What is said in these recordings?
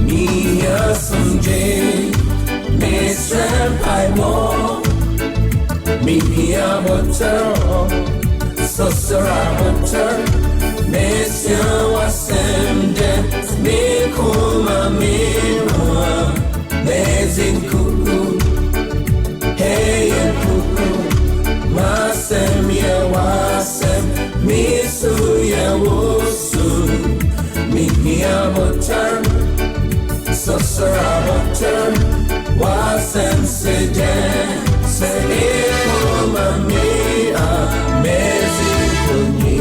Mia someday, Mr. Paimo, Mia Butter, Sosara Butter, Mr. Wasemde, Mikuma Mira, Mezin Kuku, Hey Kuku, Masem Yawasem, Misu Yawusu, Mia Butter. Sosara Butter, Wasem Seden, Sede Mia, Mezin Kuni.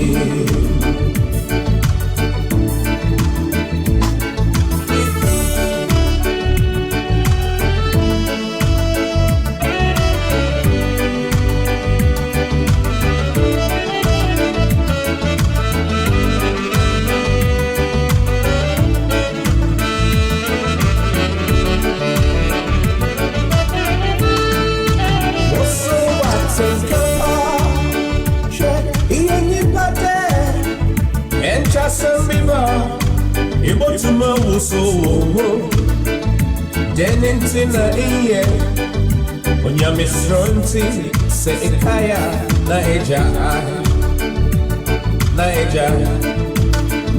Ibotuma wuso wo Denentina iye Onyamisronti se ikaya na eja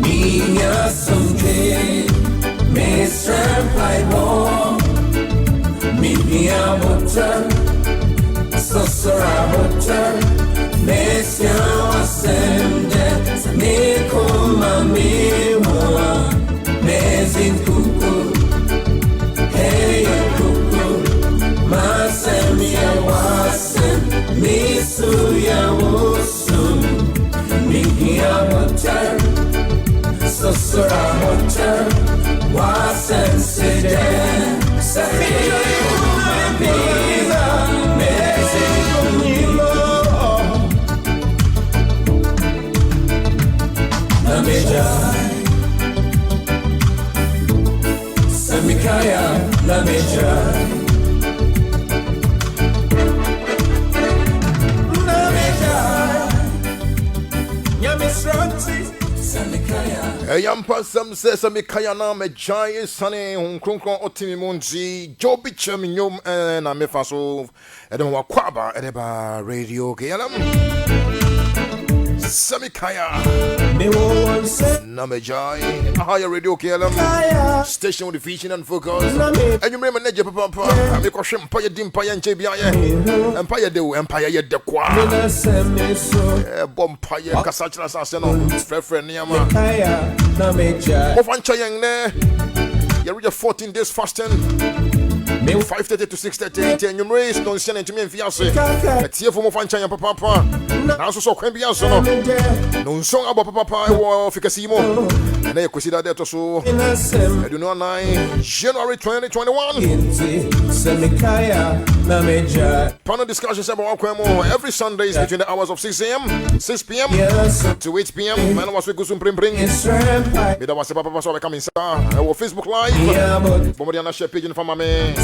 Mia someday Mr. Paimo Mia Butter Sosara Butter Mr. Wasemde Nikoma Miwa Mezin Kuku Hey Kuku Masem Yawasem Misu Yawusu Mia Butter Sosara Butter Wasem Seden Nikoma Miwa Mezin Kuku Namejai Samikaya Namejai Nyamisranti Samikaya Eyampa Sam says Samikaya Namejai Sunny Hunkrunkron Otimi Munzi Joby Cheminyum and Amefaso Edema Kwaba Edeba Radio Kayalam Samikaya Namejai Higher Radio KLM Station with the vision and focus. And you remember Neja Papa I make a shim Paya Dimpaya and JBI Empire do Empire yet the Qua Bompire Casachla Sassano Frefren Yama Ofancha Yang Ne You reach 14 days fasting 5:30 to 6:30 and you raise don't send it to me in Fiase. It's here for Mofancha Papa. Now so can be also no song about Papa or Ficasimo. And then you consider that also. I do not know January 2021. Panel discussions about Aquemo every Sundays between the hours of 6 a.m. 6 p.m. to 8 p.m. Man was with Gusum Bring. Mida was Papa so I come inside our Facebook Live. Bomodiana share page in Famame.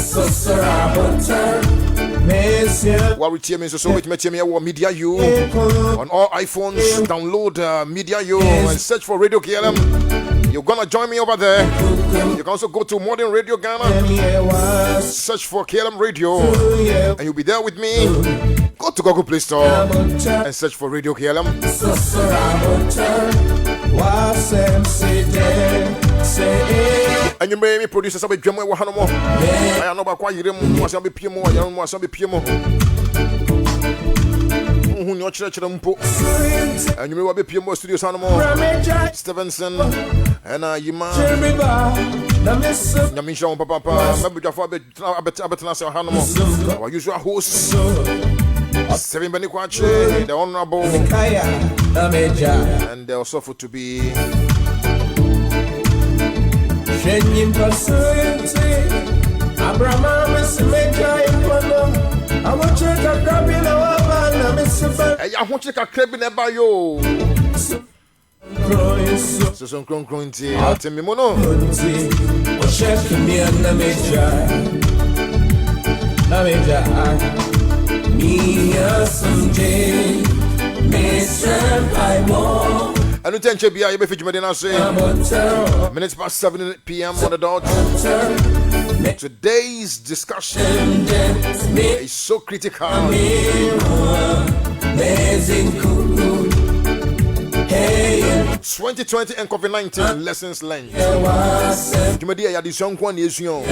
What we team is so with Media U on all iPhones. Download Media U and search for Radio KLM. You're gonna join me over there. You can also go to Modern Radio Ghana, search for KLM Radio, and you'll be there with me. Go to Google Play Store and search for Radio KLM. And you may be producers of a drum. I know about why you didn't want to be PMO. I don't want to be PMO. Who know church and you may be PMO Studios Animal Stevenson and Yima Yamisha Papa. Maybe Jaffa Abetanasa Hanamo, our usual host. 7 Benikwache, the Honorable, and they're also for to be. Shenyim Pasuti, Abraham is Major in I want you to grab in our van, Miss I want you to crab in a bio. So some cronty, I'll tell me mono. Chef me and the Major, me someday, Mr. Paimo. And you tell you be fit me say minutes past 7 p.m. on the dot. Today's discussion is so critical. 2020 and COVID-19 lessons learned. Jumadi ya di song kwa nation.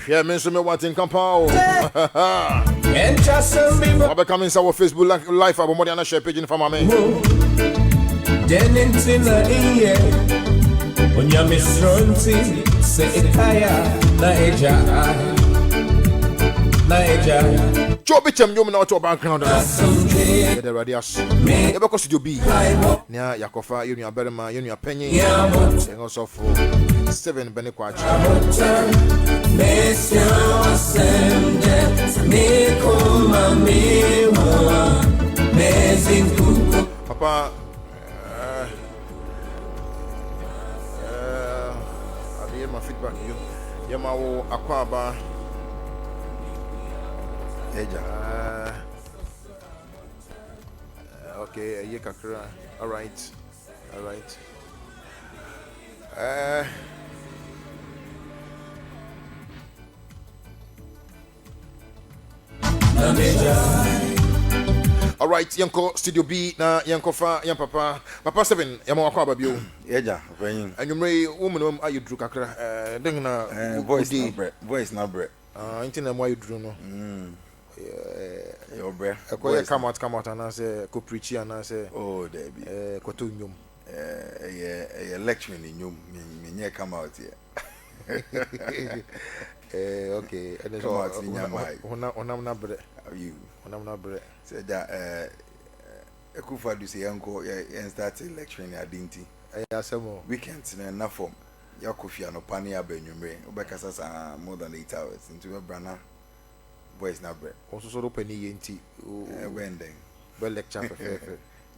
Yeah, me so me wanting compound. And just I'll be coming to our Facebook live about more than a share page in Famame. Then into the year when you miss Ronti, say it higher, Naija. Joe Bicham, you know to background. The radius. You because you be. Nya Yakofa, you know Berma, you know Penny, and also for 7 Benequach. Papa, I'll hear my feedback. Yamawo Aquaba. Okay, Yekakra. All right. All right, Yanko Studio B na Yanko Fa Yan Papa 7 Yama Aquaba Bio. Eja, when and you may woman are you drew Kakra? Then voice not bread. Internet why you drew no. Your bread. Come out and I say co preach and I say oh Debbie Cotunum. Lecturing in you me come out here. Okay, and then come out in your mind. I'm not bread. You I'm not bread. Said that a kufa do say uncle and started lecturing at Dinty. Weekends in enough form. Your coffee and opania benumre, Obecasas are more than 8 hours into a brana. Boys not bread. Also, so open ENT. When then? Well, lecture.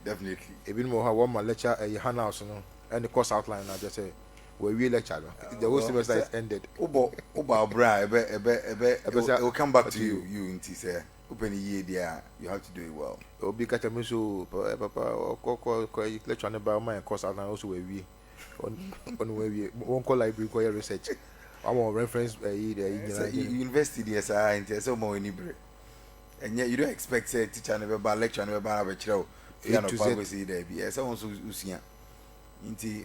Definitely. Even more, how one my lecture a house, and the course outline. I just say, where we lecture. The whole semester is ended. Oba bra, will come back to you. You in T say, open a year there, you have to do it well. Will be catch a miso, papa, or lecture about my course outline also where we on where we won't call library require research. I want reference university yes and so more in Ibre. And yet you don't expect a teacher never by lecture never by a child. You know, see there be someone who's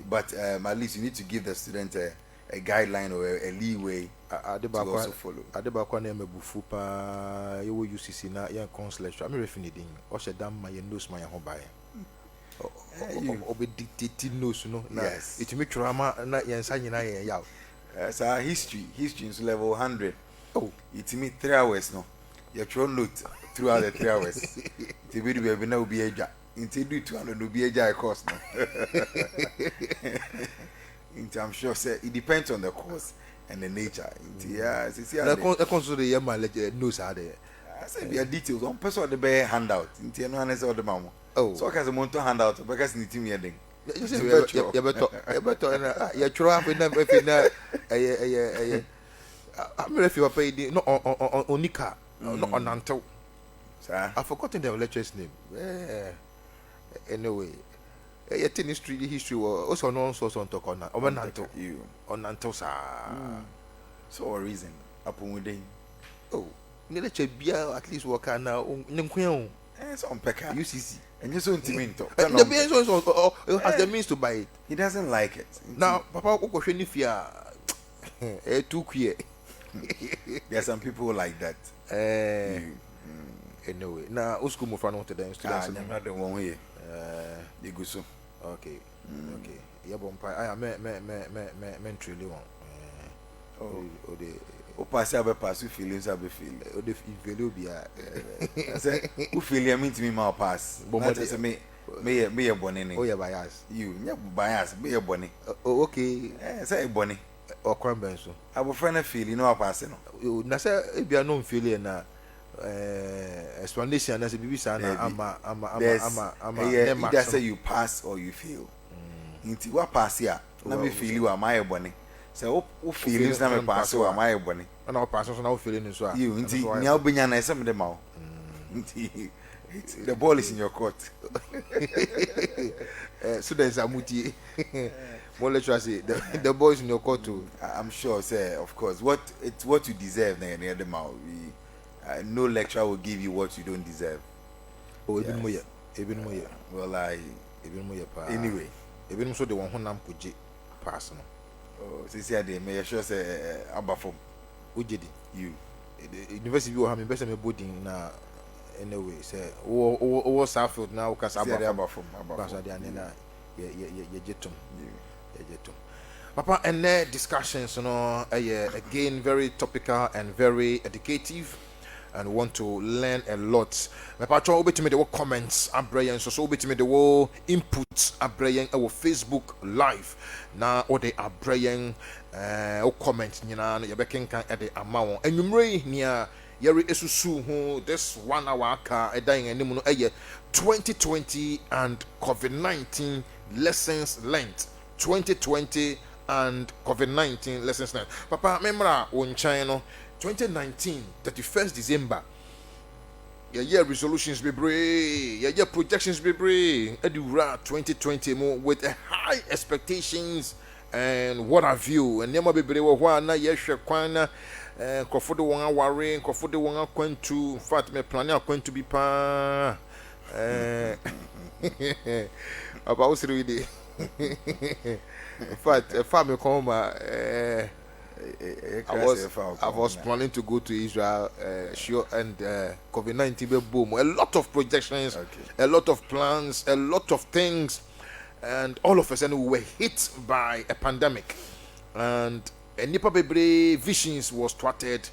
but at least you need to give the student a guideline or a leeway to also follow. Adeba name Bufupa, you will use na young counselor. I'm refining or shut down my nose my home by. Obe dictating nose, no. Yes, it make drama not yan signing yaw. So history is level 100. Oh, it's me 3 hours no. You throw note throughout the 3 hours. The video will be no be a job. Until do 200 will be a job course no. I'm sure say it depends on the course and the nature. Yeah, see I consider the my news are there. I say be details on person the bear handout. Until no one is all the mama. Oh, so as a month handout because need to me a thing. You better you throw up in them if I'm if you are paid no on Nika, not on Nanto. I've forgotten the lecturer's name. Anyway, a history was also known source on talk on Nanto. You on Nanto, sir. So a reason upon within. Oh, lecture beer at least work now. Nimquin, and some pecker, UCC. And you're so intimate. The beer has the means to buy it. He doesn't like it. Now, Papa, if you are too queer. There are some people like that. Anyway, now who's school move on to them students? I'm not the one way. You go so. Okay. Yeah, bumpy. I am men truly one. Oh, the pass abe pass who feelings abe feel. Oh, the value be I say who feel you mean to me my pass. But say me a bonny. oh, yeah, bias. You bias, be a bonny. Oh, okay. Say a bonny. Or cranberry so. I will find a feel, you know, passing. You nasa if you are known failure na explanation as a baby son ama either say you pass or you fail. Into what pass here? Let me feel you are my bonny. So who feelings na me pass or am I bonny? And our passes now feeling so. You into now be na some of them out. The ball is in your court. So there's a muti. More let's say the ball is in your court too. I'm sure, sir. Of course, what you deserve. Near the mouth. No lecturer will give you what you don't deserve. Oh, even more. Well, even more. Anyway, even so the one who nam puji pass no. Oh, since you dey, may sure say abafom. Ujedi you. The university will have me best me body na anyway. Say o Southfield now because abafom. Because they are na ye jetum. Papa, and discussions, again very topical and very educative, and want to learn a lot. Papa, try to me the comments, Abraham, so to me the inputs, Abraham, our Facebook Live. Now, or the Abraham, comments, you know, you're baking at the amount, and you may near. Yeri esusu who this 1 hour car a dying and 2020 and COVID-19 lessons learned. 2020 and COVID-19 lessons learned. Papa, remember on China 2019 31st December. Yeah, resolutions be brave. Yeah, projections be brave. Edura 2020 more with a high expectations and what have you. And never be brave. Wana yeshe kwana. Kofodo wanga worry. Kofodo wanga kwentu. In fact, me planning kwentu be pa. About really. In fact, a family come. I was planning to go to Israel, sure, and COVID-19 boom. A lot of projections, a lot of plans, a lot of things, and all of a sudden we were hit by a pandemic, and a nipa bebre visions was thwarted.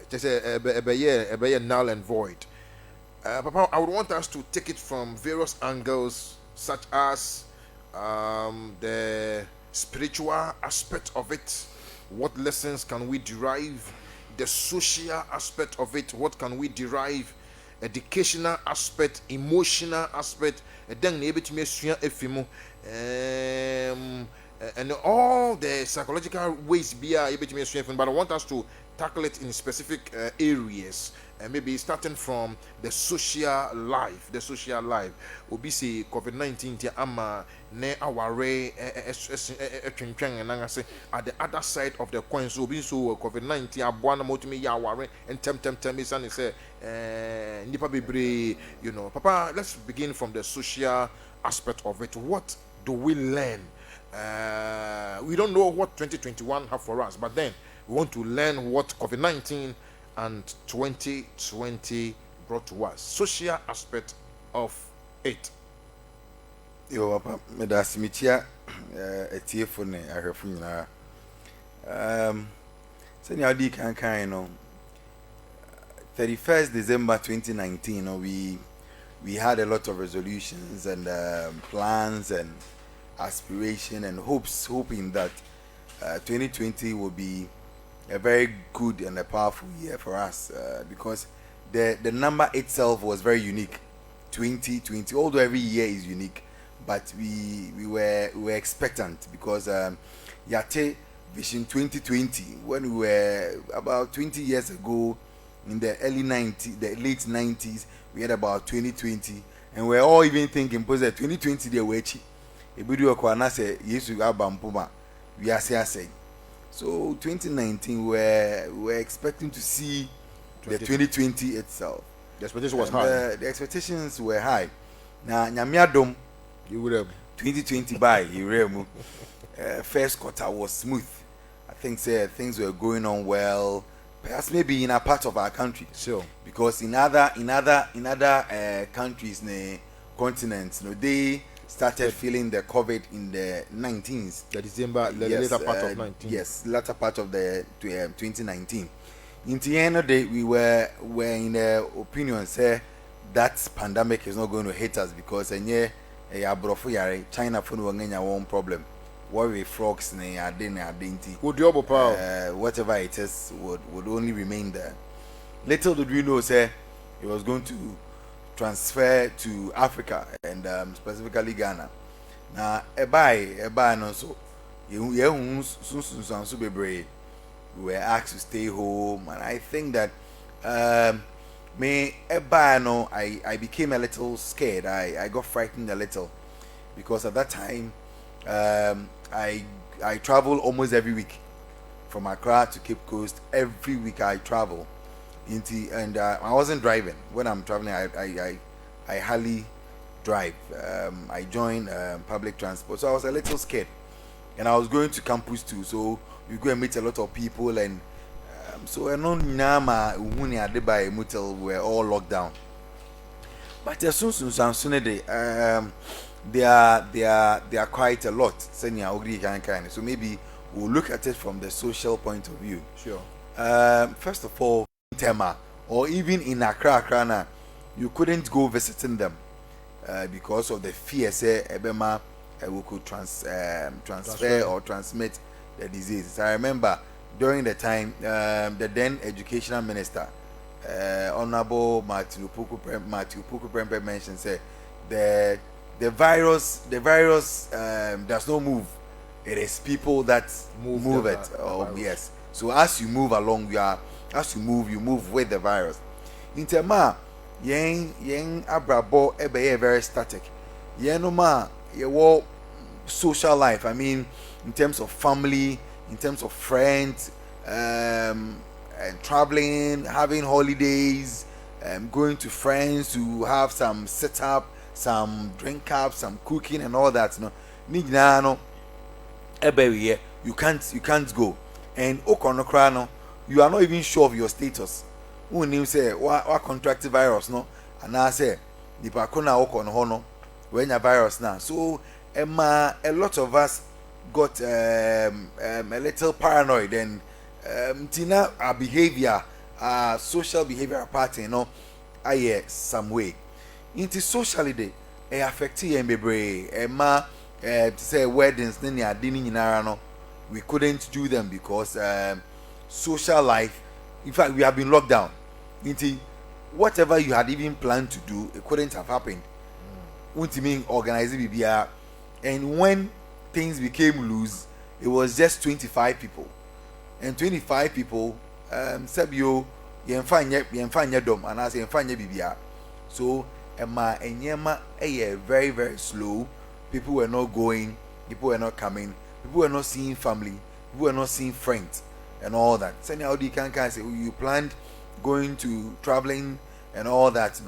Just a year null and void. Papa, I would want us to take it from various angles, such as the spiritual aspect of it. What lessons can we derive? The social aspect of it. What can we derive? Educational aspect, emotional aspect. And all the psychological ways be able to make. But I want us to tackle it in specific areas. And maybe starting from the social life. Obi say COVID-19 ti ama ne aware and at the other side of the coin. So obi so COVID-19 aboa na motumi ya aware and tem is and say nipa bebre, you know. Papa, let's begin from the social aspect of it. What do we learn? We don't know what 2021 have for us, but then we want to learn what COVID-19 and 2020 brought to us. Social aspect of it. Yo, papa, me da simitia etiefo ne ahwefo nyina. Send you di kan you know. 31st December 2019, you know, we had a lot of resolutions and plans and aspiration and hoping that 2020 will be a very good and a powerful year for us, because the number itself was very unique. 2020, although every year is unique, but we were expectant, because Yate Vision 2020, when we were about 20 years ago in the late 90s, we had about 2020, and we're all even thinking, because 2020 they were cheap. Ebidu okwana say Yesu abampuma we are saying. So 2019 we're expecting to see the 2020 itself. The expectation was high. The expectations were high. Now nyamiadom you would have 2020 by Iremu. First quarter was smooth. I think things were going on well. Perhaps maybe in a part of our country. Sure. Because in other countries, continents, they started feeling the COVID in the 19th. The December, the later part of 19. Yes, latter part of the 2019. In the end of the day, we were in the opinion say that pandemic is not going to hit us because China for one problem. Worry frogs whatever it is would only remain there. Little did we know say it was going to transfer to Africa and specifically Ghana. Now a no so we were asked to stay home, and I think that I became a little scared. I got frightened a little because at that time I travel almost every week from Accra to Cape Coast. Every week I travel and I wasn't driving. When I'm traveling, I hardly drive. I join public transport, so I was a little scared, and I was going to campus too. So you go and meet a lot of people, and so I know Nama Uhuni Adebayo Mutel were all locked down. But as soon they are quite a lot. So maybe we'll look at it from the social point of view. Sure. First of all, Tema or even in Accra, you couldn't go visiting them because of the fear. Say Ebema we could transfer or transmit the disease. I remember during the time the then educational minister, Honorable Matthew Puku Prempe mentioned say the virus does not move. It is people that move it. Yes. So as you move along, you move with the virus. In terms yen abrabo ebe very static. Yen no ma your social life. I mean, in terms of family, in terms of friends, and traveling, having holidays, going to friends to have some setup, some drink up, some cooking and all that. No, you can't go. And okonokrano, you are not even sure of your status. When you say what contracted virus no, and I say the pakona okono when a virus now. So a lot of us got a little paranoid, and tina our behavior, our social behavior pattern, some way. Into socially they affect you and be to say weddings we couldn't do them because social life, in fact we have been locked down. Into whatever you had even planned to do, it couldn't have happened. Organizing BBR, and when things became loose, it was just 25 people, and 25 people sabio yenfanye dom and as yenfanye BBR. So enyema very very slow. People were not going, people were not coming, people were not seeing family, people were not seeing friends and all that. So now you can say you planned going to traveling and all that.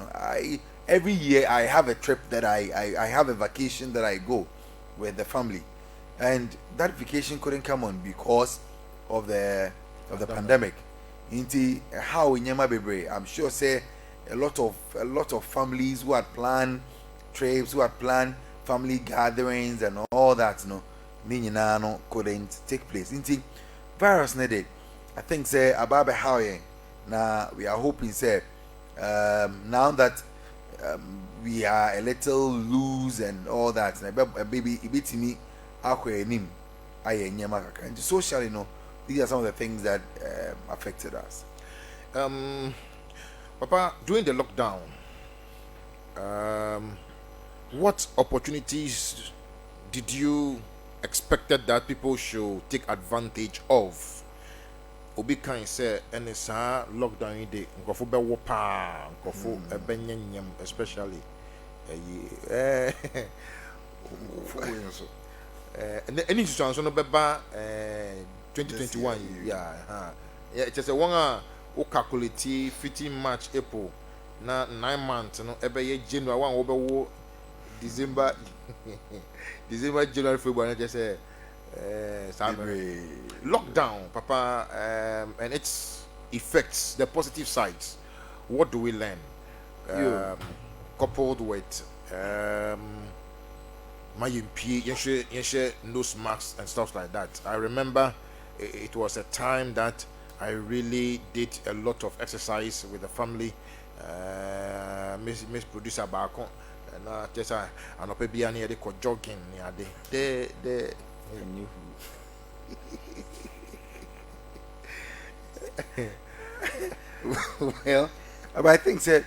Every year I have a trip that I have a vacation that I go with the family, and that vacation couldn't come on because of the pandemic. Into how in Yama Bebre, I'm sure say a lot of families who had planned trips, who had planned family gatherings and all that, couldn't take place. Into virus needed, I think say about how now we are hoping say now that we are a little loose and all that, baby a bit me and socially these are some of the things that affected us. Papa, during the lockdown, what opportunities did you expected that people should take advantage of? Obi kan say NSA lockdown in the nkofo be wo pa nkofo ebenyanyam, especially any situation no beba 2021 it's just a one who calculate 15 March April na 9 months no ebe ye January one wo be wo December January February just say lockdown, Papa, and its effects, the positive sides. What do we learn? Coupled with my yenshe nose masks and stuff like that. I remember it was a time that I really did a lot of exercise with the family. Miss producer Bako and just an opebia near the jogging near the well, but I think that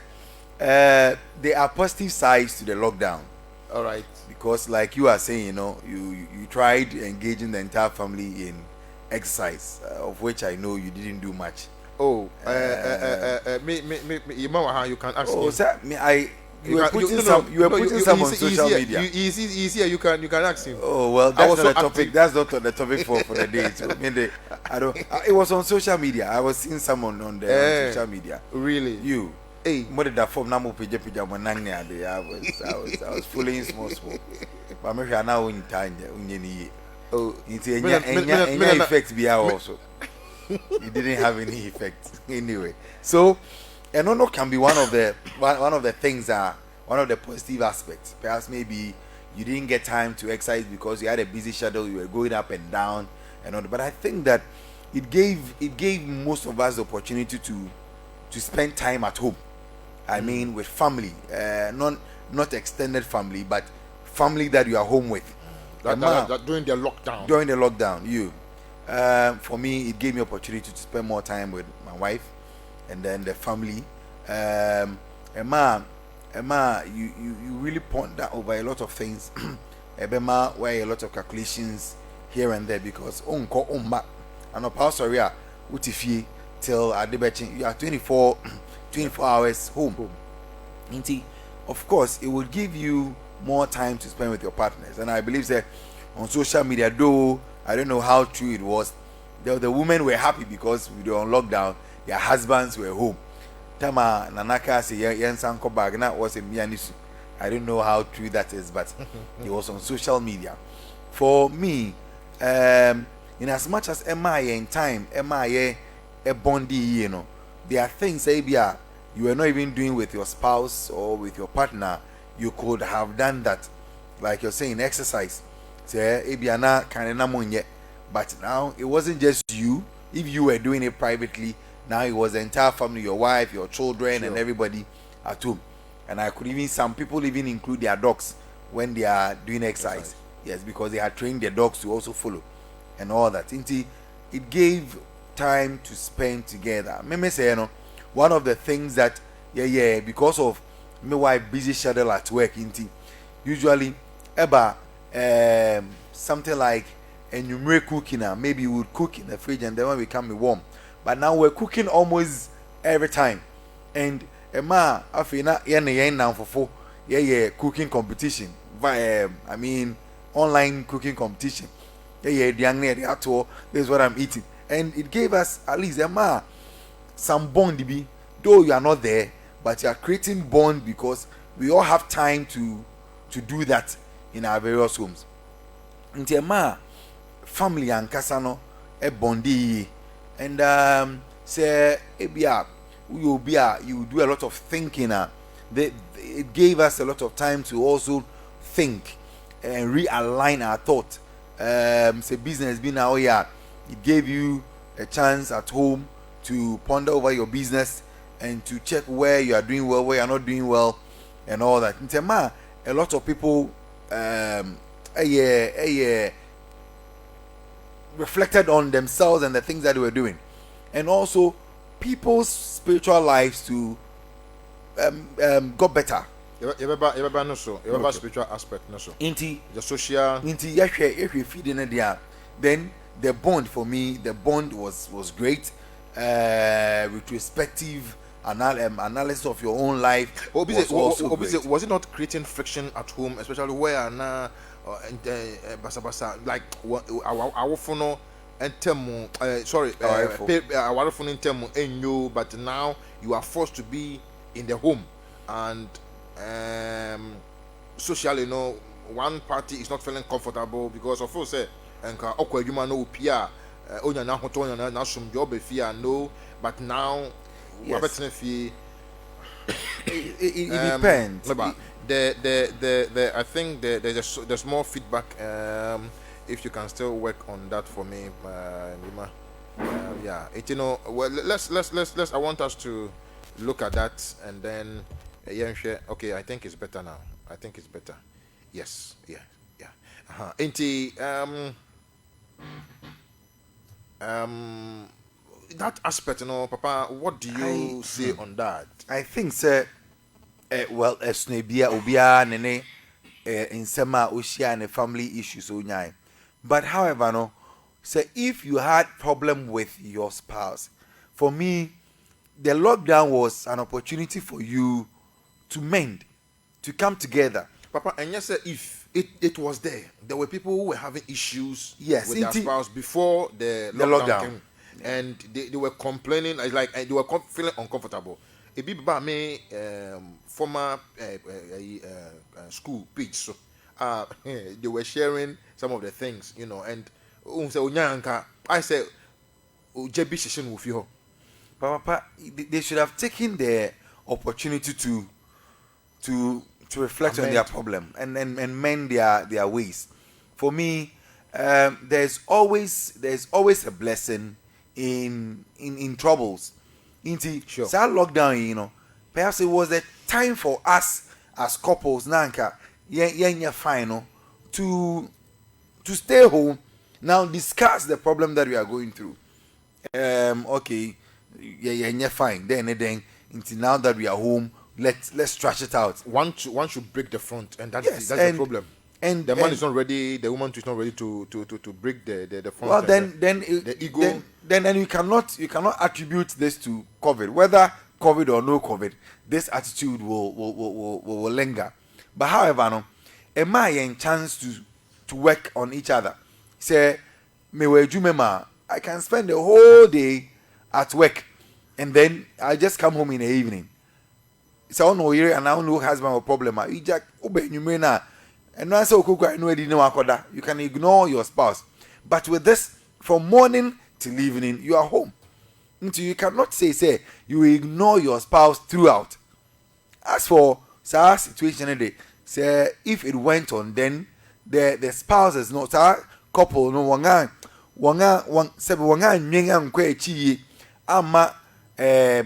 there are positive sides to the lockdown. All right, because like you are saying, you tried engaging the entire family in exercise, of which I know you didn't do much. Oh, you can ask me. Sir, you were putting some on social media. Easier. You can ask him. Oh well, that's not the topic. That's not the topic for the day. So, I don't. It was on social media. I was seeing someone on the social media. Really? You. Hey, what did that form? I was following small. But maybe I now in time. Oh, it's any effect be also. It didn't have any effect anyway. So, and no can be one of the things one of the positive aspects. Perhaps maybe you didn't get time to exercise because you had a busy schedule. You were going up and down and all. But I think that it gave most of us the opportunity to spend time at home. I mean, with family, not extended family, but family that you are home with. That during the lockdown. During the lockdown, for me, it gave me opportunity to spend more time with my wife, and then the family. Emma, you really ponder over a lot of things. Ebema, where a lot of calculations here and there because back. And a sorry, utifie till you are 24 hours home. Of course, it will give you more time to spend with your partners. And I believe that on social media, though I don't know how true it was, the women were happy because we were on lockdown. Their husbands were home. Tama Nanaka say Yansanko Bagna was a Mianisu. I don't know how true that is, but it was on social media. For me, in as much as MIA in time, MIA a bondi, there are things maybe you were not even doing with your spouse or with your partner. You could have done that, like you're saying, exercise. But now it wasn't just you. If you were doing it privately, now it was the entire family, your wife, your children, and everybody at home. And some people even include their dogs when they are doing exercise. Yes, because they had trained their dogs to also follow and all that. It gave time to spend together. Me say, one of the things that because of my wife busy schedule at work, usually something like a cooking. Maybe we would cook in the fridge and then when we come warm. But now we're cooking almost every time. And cooking competition. Online cooking competition. This is what I'm eating. And it gave us at least some bond, though you are not there, but you are creating bond because we all have time to do that in our various homes. Family and kasano bondi and say you do a lot of thinking. It gave us a lot of time to also think and realign our thought. Say business being now it gave you a chance at home to ponder over your business and to check where you are doing well, where you are not doing well, and all that. A lot of people reflected on themselves and the things that they were doing, and also people's spiritual lives to got better. You have spiritual aspect, no so. The social. Feeding there. Then the bond for me, was great. Retrospective analysis of your own life. Was it not creating friction at home, especially where now like our phone and temu our phone in temu and you, but now you are forced to be in the home and socially, one party is not feeling comfortable because of course and no pia no, but now It depends. I think there's more feedback. If you can still work on that for me, Nima. Yeah, well, let's. I want us to look at that and then, okay, I think it's better now. I think it's better. Yes, yeah. Inti, that aspect, Papa, what do you say on that? I think, sir, well, as Nebia, Obia, Nene, in Sema, Ushia, and family issues, but however, no, so if you had problem with your spouse, for me, the lockdown was an opportunity for you to mend, to come together. Papa, and yes, sir, if it was there were people who were having issues with their spouse before the lockdown came, and they were complaining, like they were feeling uncomfortable. A bit about me, former school page, so they were sharing some of the things, and I said, Papa, they should have taken the opportunity to reflect on their problem and mend their ways. For me, there's always a blessing in troubles. Sure. So lockdown, perhaps it was a time for us as couples, Nanka, final, to stay home, now discuss the problem that we are going through. Okay, fine. Then until now that we are home, let's stretch it out. One should break the front, and that's the problem. And the man is not ready. The woman is not ready to break the front. Well, then the ego. Then you cannot attribute this to COVID, whether COVID or no COVID. This attitude will linger. But however, no, am I in chance to work on each other? Say, I can spend the whole day at work, and then I just come home in the evening. So I know here and I don't know husband or problem. You just and I say you can ignore your spouse. But with this, from morning till evening, you are home. Until you cannot say you ignore your spouse throughout. As for our situation, say if it went on, then the spouse is not couple no wanga ama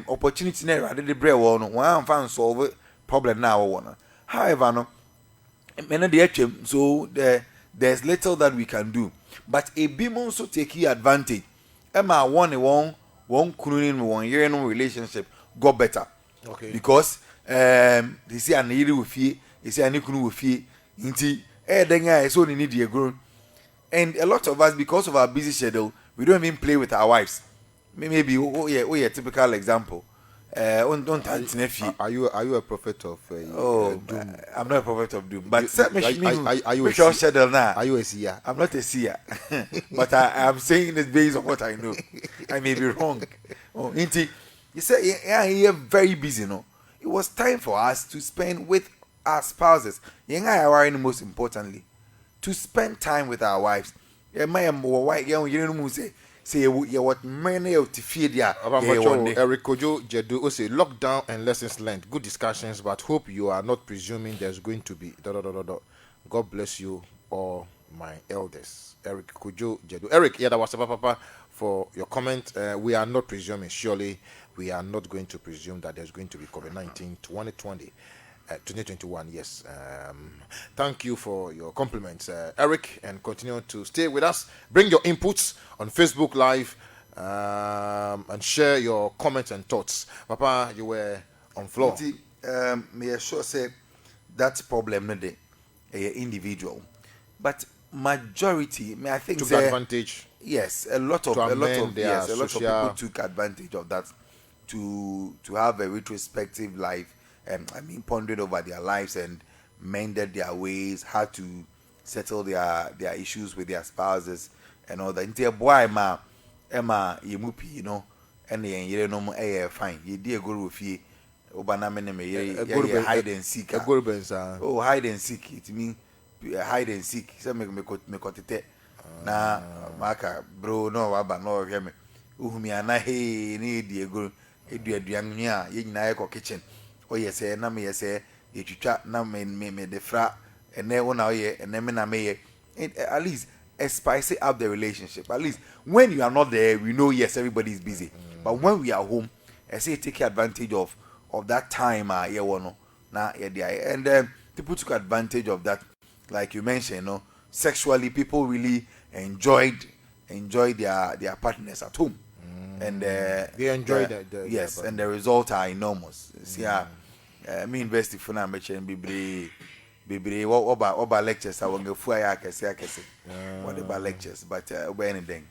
opportunity na rather the bread no one fan solve problem now one. However, no so there's little that we can do, but a bim also take advantage. Emma one kunin one year no relationship got better. Okay. Because they say an iri with fee, they say an ikunu with fee, inti denga so need the grown. And a lot of us, because of our busy schedule, we don't even play with our wives. Maybe typical example. Are you a prophet of doom? I'm not a prophet of doom. But are you a schedule now? Are you a seer? I'm not a seer. But I am saying this based on what I know. I may be wrong. You say you're very busy, no? It was time for us to spend with our spouses. Most importantly, to spend time with our wives. Say what many of the feed Eric Kojo Jedu say lockdown and lessons learned. Good discussions, but hope you are not presuming there's going to be . God bless you all my elders. Eric Kojo Jedu. Eric, that was Papa for your comment. We are not presuming. Surely we are not going to presume that there's going to be COVID-19 2021, yes. Thank you for your compliments, Eric, and continue to stay with us. Bring your inputs on Facebook Live and share your comments and thoughts. Papa, you were on floor. May I sure say that problem not the individual, but majority. May I think took advantage. Yes, a lot of people took advantage of that to have a retrospective life. Pondered over their lives and mended their ways, how to settle their issues with their spouses and all that. Into a boy, Emma, Yemupi, and the fine. You dear go with you, Obaname, hide and seek. Oh, hide and seek. It means hide and seek. Some me cut it. Na, Maka, bro, no, Abba, no, hear me. Uhumi, and I, need dear go, Edward Young, kitchen. oh yes na me yes ye twitwa na me defra ene wona oye ene me na me at least spice up the relationship. At least when you are not there, we know yes everybody is busy. But when we are home, I say take advantage of that time. And people took advantage of that, like you mentioned. Sexually, people really enjoyed their partners at home, and they enjoyed the yes, and the results are enormous. See, me invest for now, mention Bibre what about lectures I want go fu ya kese what about lectures but oba anything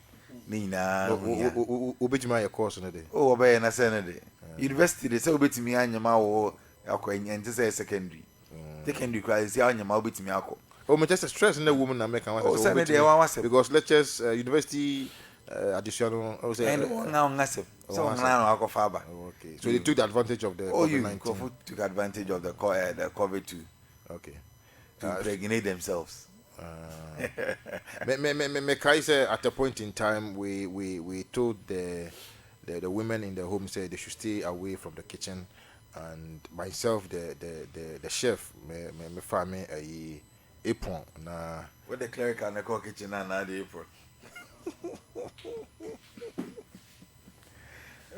ni na obetuma your course no dey oba na say no dey university dey say obetumi anyama wo akwa ente say secondary class ya anyama obetumi akọ me just stress na woman na make am say because lectures university additional I say and nga so na akọ fa ba okay so they took the advantage of the COVID-19 took advantage of the COVID too. Okay. To impregnate themselves. Me say at a point in time we told the women in the home say they should stay away from the kitchen, and myself the chef me farm a apron na what the clerical na call kitchen na the apron.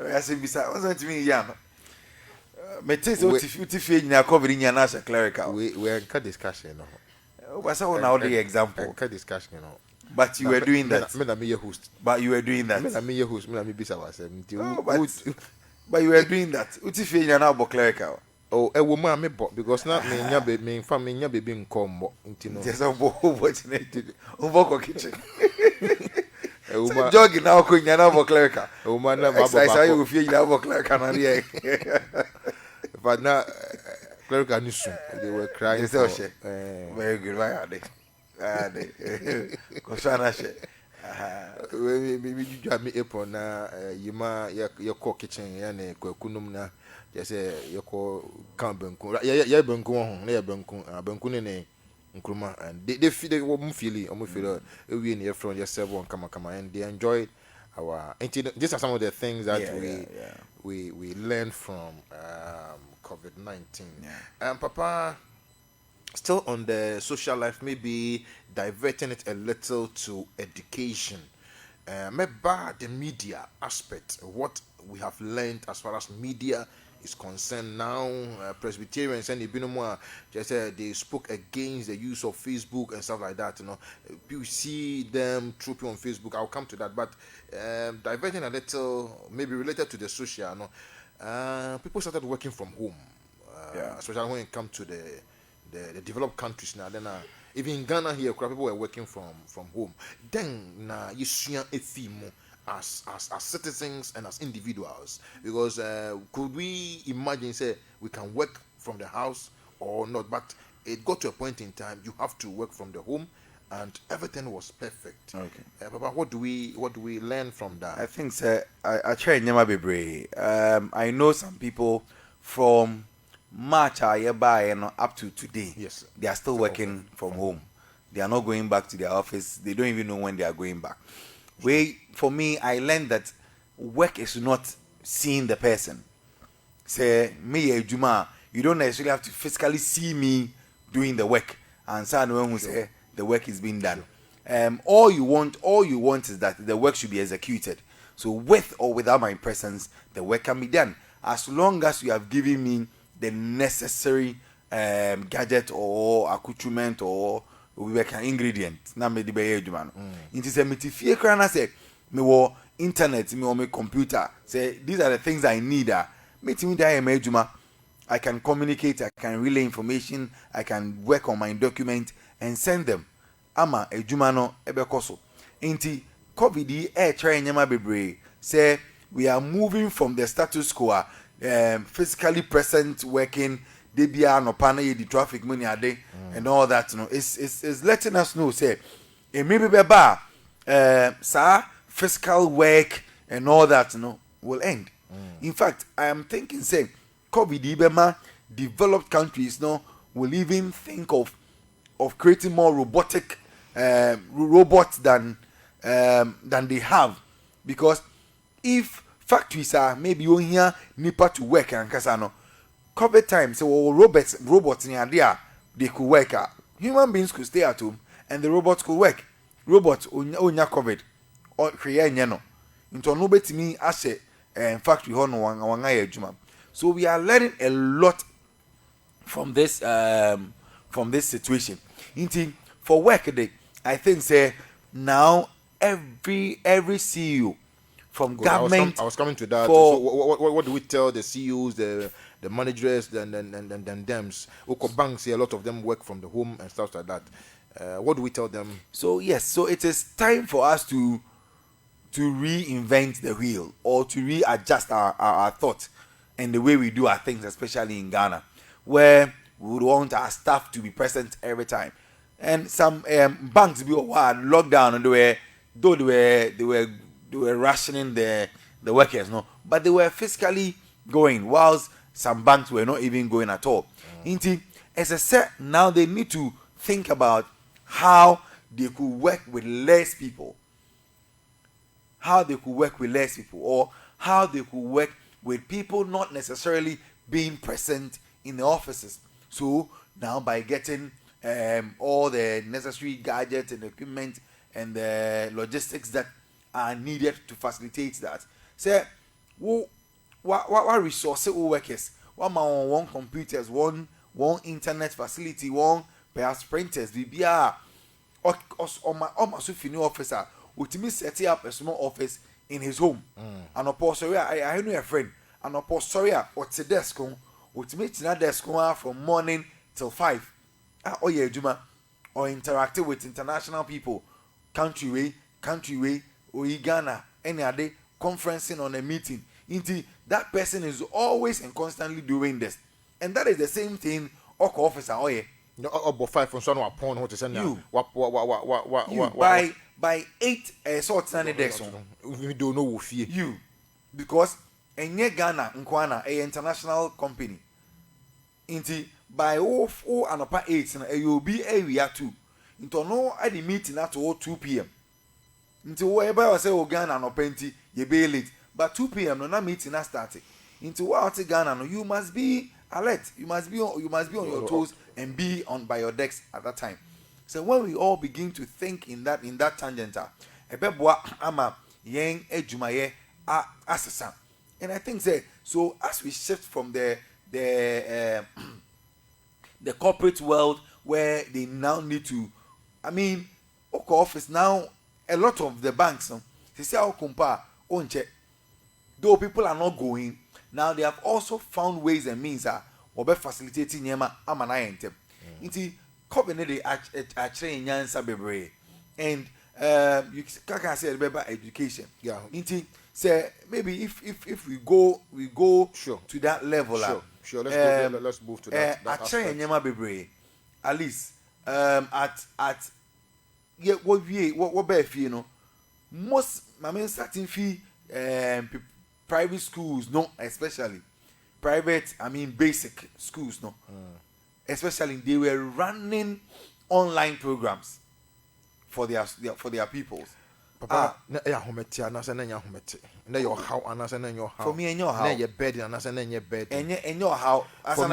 I say bisa what's to me yam. Me tell you if you feel na covering your national clerical. We are in discussion, What's all the example? Discussion, But you were doing that. Me na me host. But you were doing that. Me na me host. Me na me bisa wasem. But you were doing that. What if you na about clerical? Oh, a woman me because na me nya be me fa me nya baby nkom nti no. Just opportunity. Over kitchen. A woman jogging now ko nya na about clerical. A woman na babo. I say you feel na about clerical na there. But now, clerical nisu, they were crying. Very good, why are they? Kosana she. We you have me apron na yima your cook kitchen yane kwakunum na just say your call kambenku. Ya benku ho, na ya benku ne nkruma, and they feel they were feel we in here from your serve on kama and they enjoyed our. These are some of the things that we learned from COVID-19. Papa, still on the social life, maybe diverting it a little to education. Maybe the media aspect, what we have learned as far as media is concerned now. Presbyterians and the just they spoke against the use of Facebook and stuff like that. You see them trooping on Facebook. I'll come to that, but diverting a little, maybe related to the social. People started working from home, especially when it comes to the developed countries now. Then even in Ghana here, people were working from home. Then you see a theme as citizens and as individuals, because could we imagine say we can work from the house or not? But it got to a point in time you have to work from the home, and everything was perfect. Okay, Papa, what do we learn from that? I think I try never be brave. I know some people from March up to today. Yes, they are still working from home. They are not going back to their office. They don't even know when they are going back. For me, I learned that work is not seeing the person. Say me Juma, you don't necessarily have to physically see me doing the work, and someone who say the work is being done. All you want is that the work should be executed. So with or without my presence, the work can be done. As long as you have given me the necessary gadget or accoutrement or ingredient, na me di be adwuma no. Inti say me ti fie kra na say me wo internet, me wo me computer, say these are the things I need. Me ti me da adwuma. I can communicate, I can relay information, I can work on my document and send them. Ama adwuma no ebekoso. Inti COVID try nyama bebre say we are moving from the status quo, physically present working. They be no pana the traffic money a day and all that. It's letting us know say maybe beba physical work and all that will end. In fact, I am thinking say COVID developed countries will even think of creating more robotic robots than they have, because if factories are maybe on here nipa to work and kasano COVID time, so robots in idea they could work. Human beings could stay at home and the robots could work. Robots onya COVID or create nyano. Into no bet me as a factory hono wanga ejuma. So we are learning a lot from this situation. Inti for work day, I think say now every CEO from government. I was coming to that. So what do we tell the CEOs, the managers, and thems? Banks here, a lot of them work from the home and stuff like that. What do we tell them? So yes, so it is time for us to reinvent the wheel or to readjust our thought and the way we do our things, especially in Ghana, where we would want our staff to be present every time. And some banks be locked down and they were rationing the workers, no, but they were fiscally going, whilst some banks were not even going at all. As I said, now they need to think about how they could work with less people, or how they could work with people not necessarily being present in the offices. So now by getting all the necessary gadgets and equipment and the logistics that are needed to facilitate that. Say, what resources workers? One computers, one internet facility, one perhaps printers. VBR or my new officer would me set up a small office in his home. And I know a friend. And or to desk would meet in a desk from morning till 5. Juma or interacting with international people, country way, or Ghana, any other conferencing on a meeting. That person is always and constantly doing this, and that is the same thing. Officer, no, about 5 from someone upon what to send you. By 8 sorts and desk. We don't know who fear you because Ghana Nkwana a international company. By and upper 8 and you'll be area 2. Into no at the meeting at 2 p.m. Into wherever I say Ghana no plenty, you be late. But 2 p.m. no meeting has started. Into what Ghana no, you must be alert. You must be on your toes and be on by your decks at that time. So when we all begin to think in that tangent, ama yen ejumaye asasa. And I think so as we shift from the corporate world where they now need to, office now, a lot of the banks, they say, though people are not going, now they have also found ways and means of facilitating yema amanayentem. Inti covenant actually in Ansa bebre, and you can say about education. Yeah. Inti say maybe if we go sure to that level. Sure. Let's move to that. Actually, nyama bebre, at least at yeah what be fee no most starting fee private schools no, especially private basic schools no, especially they were running online programs for their pupils. Papa, na homete anasa na nya homete. Na your how anasa na your how. For me, your how. Na your bed anasa na your bed. And your how. For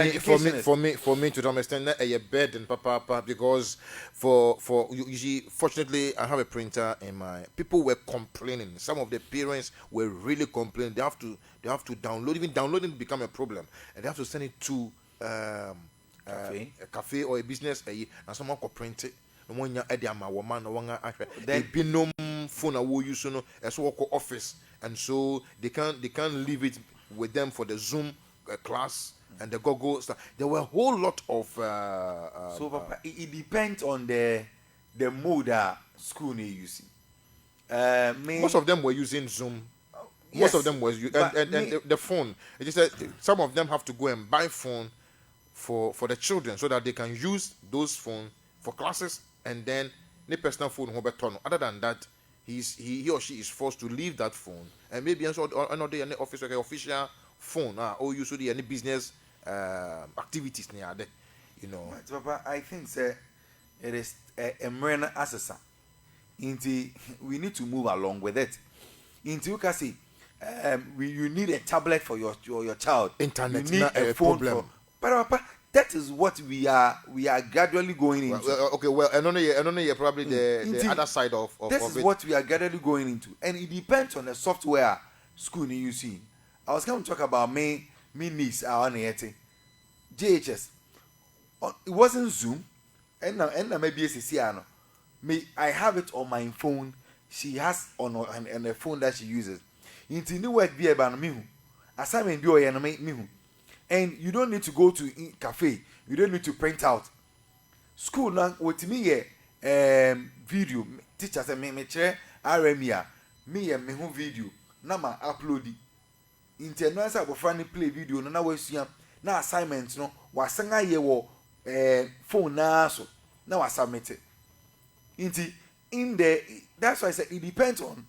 me to some extent, na your bed and papa because for you see, fortunately, I have a printer and my people were complaining. Some of the parents were really complaining. They have to download. Even downloading become a problem, and they have to send it to a cafe or a business. And someone could print it. Then binom phone will use as work office, and so they can't leave it with them for the Zoom class and the Google stuff. There were a whole lot of so Papa, it depends on the mode school they using. Most of them were using Zoom. Most of them was and the phone. It is that some of them have to go and buy phone for the children so that they can use those phones for classes. And then the personal phone other than that, he or she is forced to leave that phone and maybe another any office like official phone or usually any business activities near there, you know. But Papa, I think it is a marina assessor. We need to move along with it. Into Kasi, you need a tablet for your child. Internet, you need a phone problem. But that is what we are gradually going into. Okay, well, and only probably the other side of this of is it. what we are gradually going into, and it depends on the software school you see. I was going to talk about me niece our JHS. It wasn't Zoom, and maybe no. I have it on my phone. She has on the phone that she uses. Into new work be about me. Assignment be or me. And you don't need to go to cafe. You don't need to print out. School now with me video. Teacher say me share RMia. Me video. Na ma upload it. Into no answer go friend play video na we sua. Na assignment no wasanga ye wo phone na so. Na was submit it. That's why I said it depends on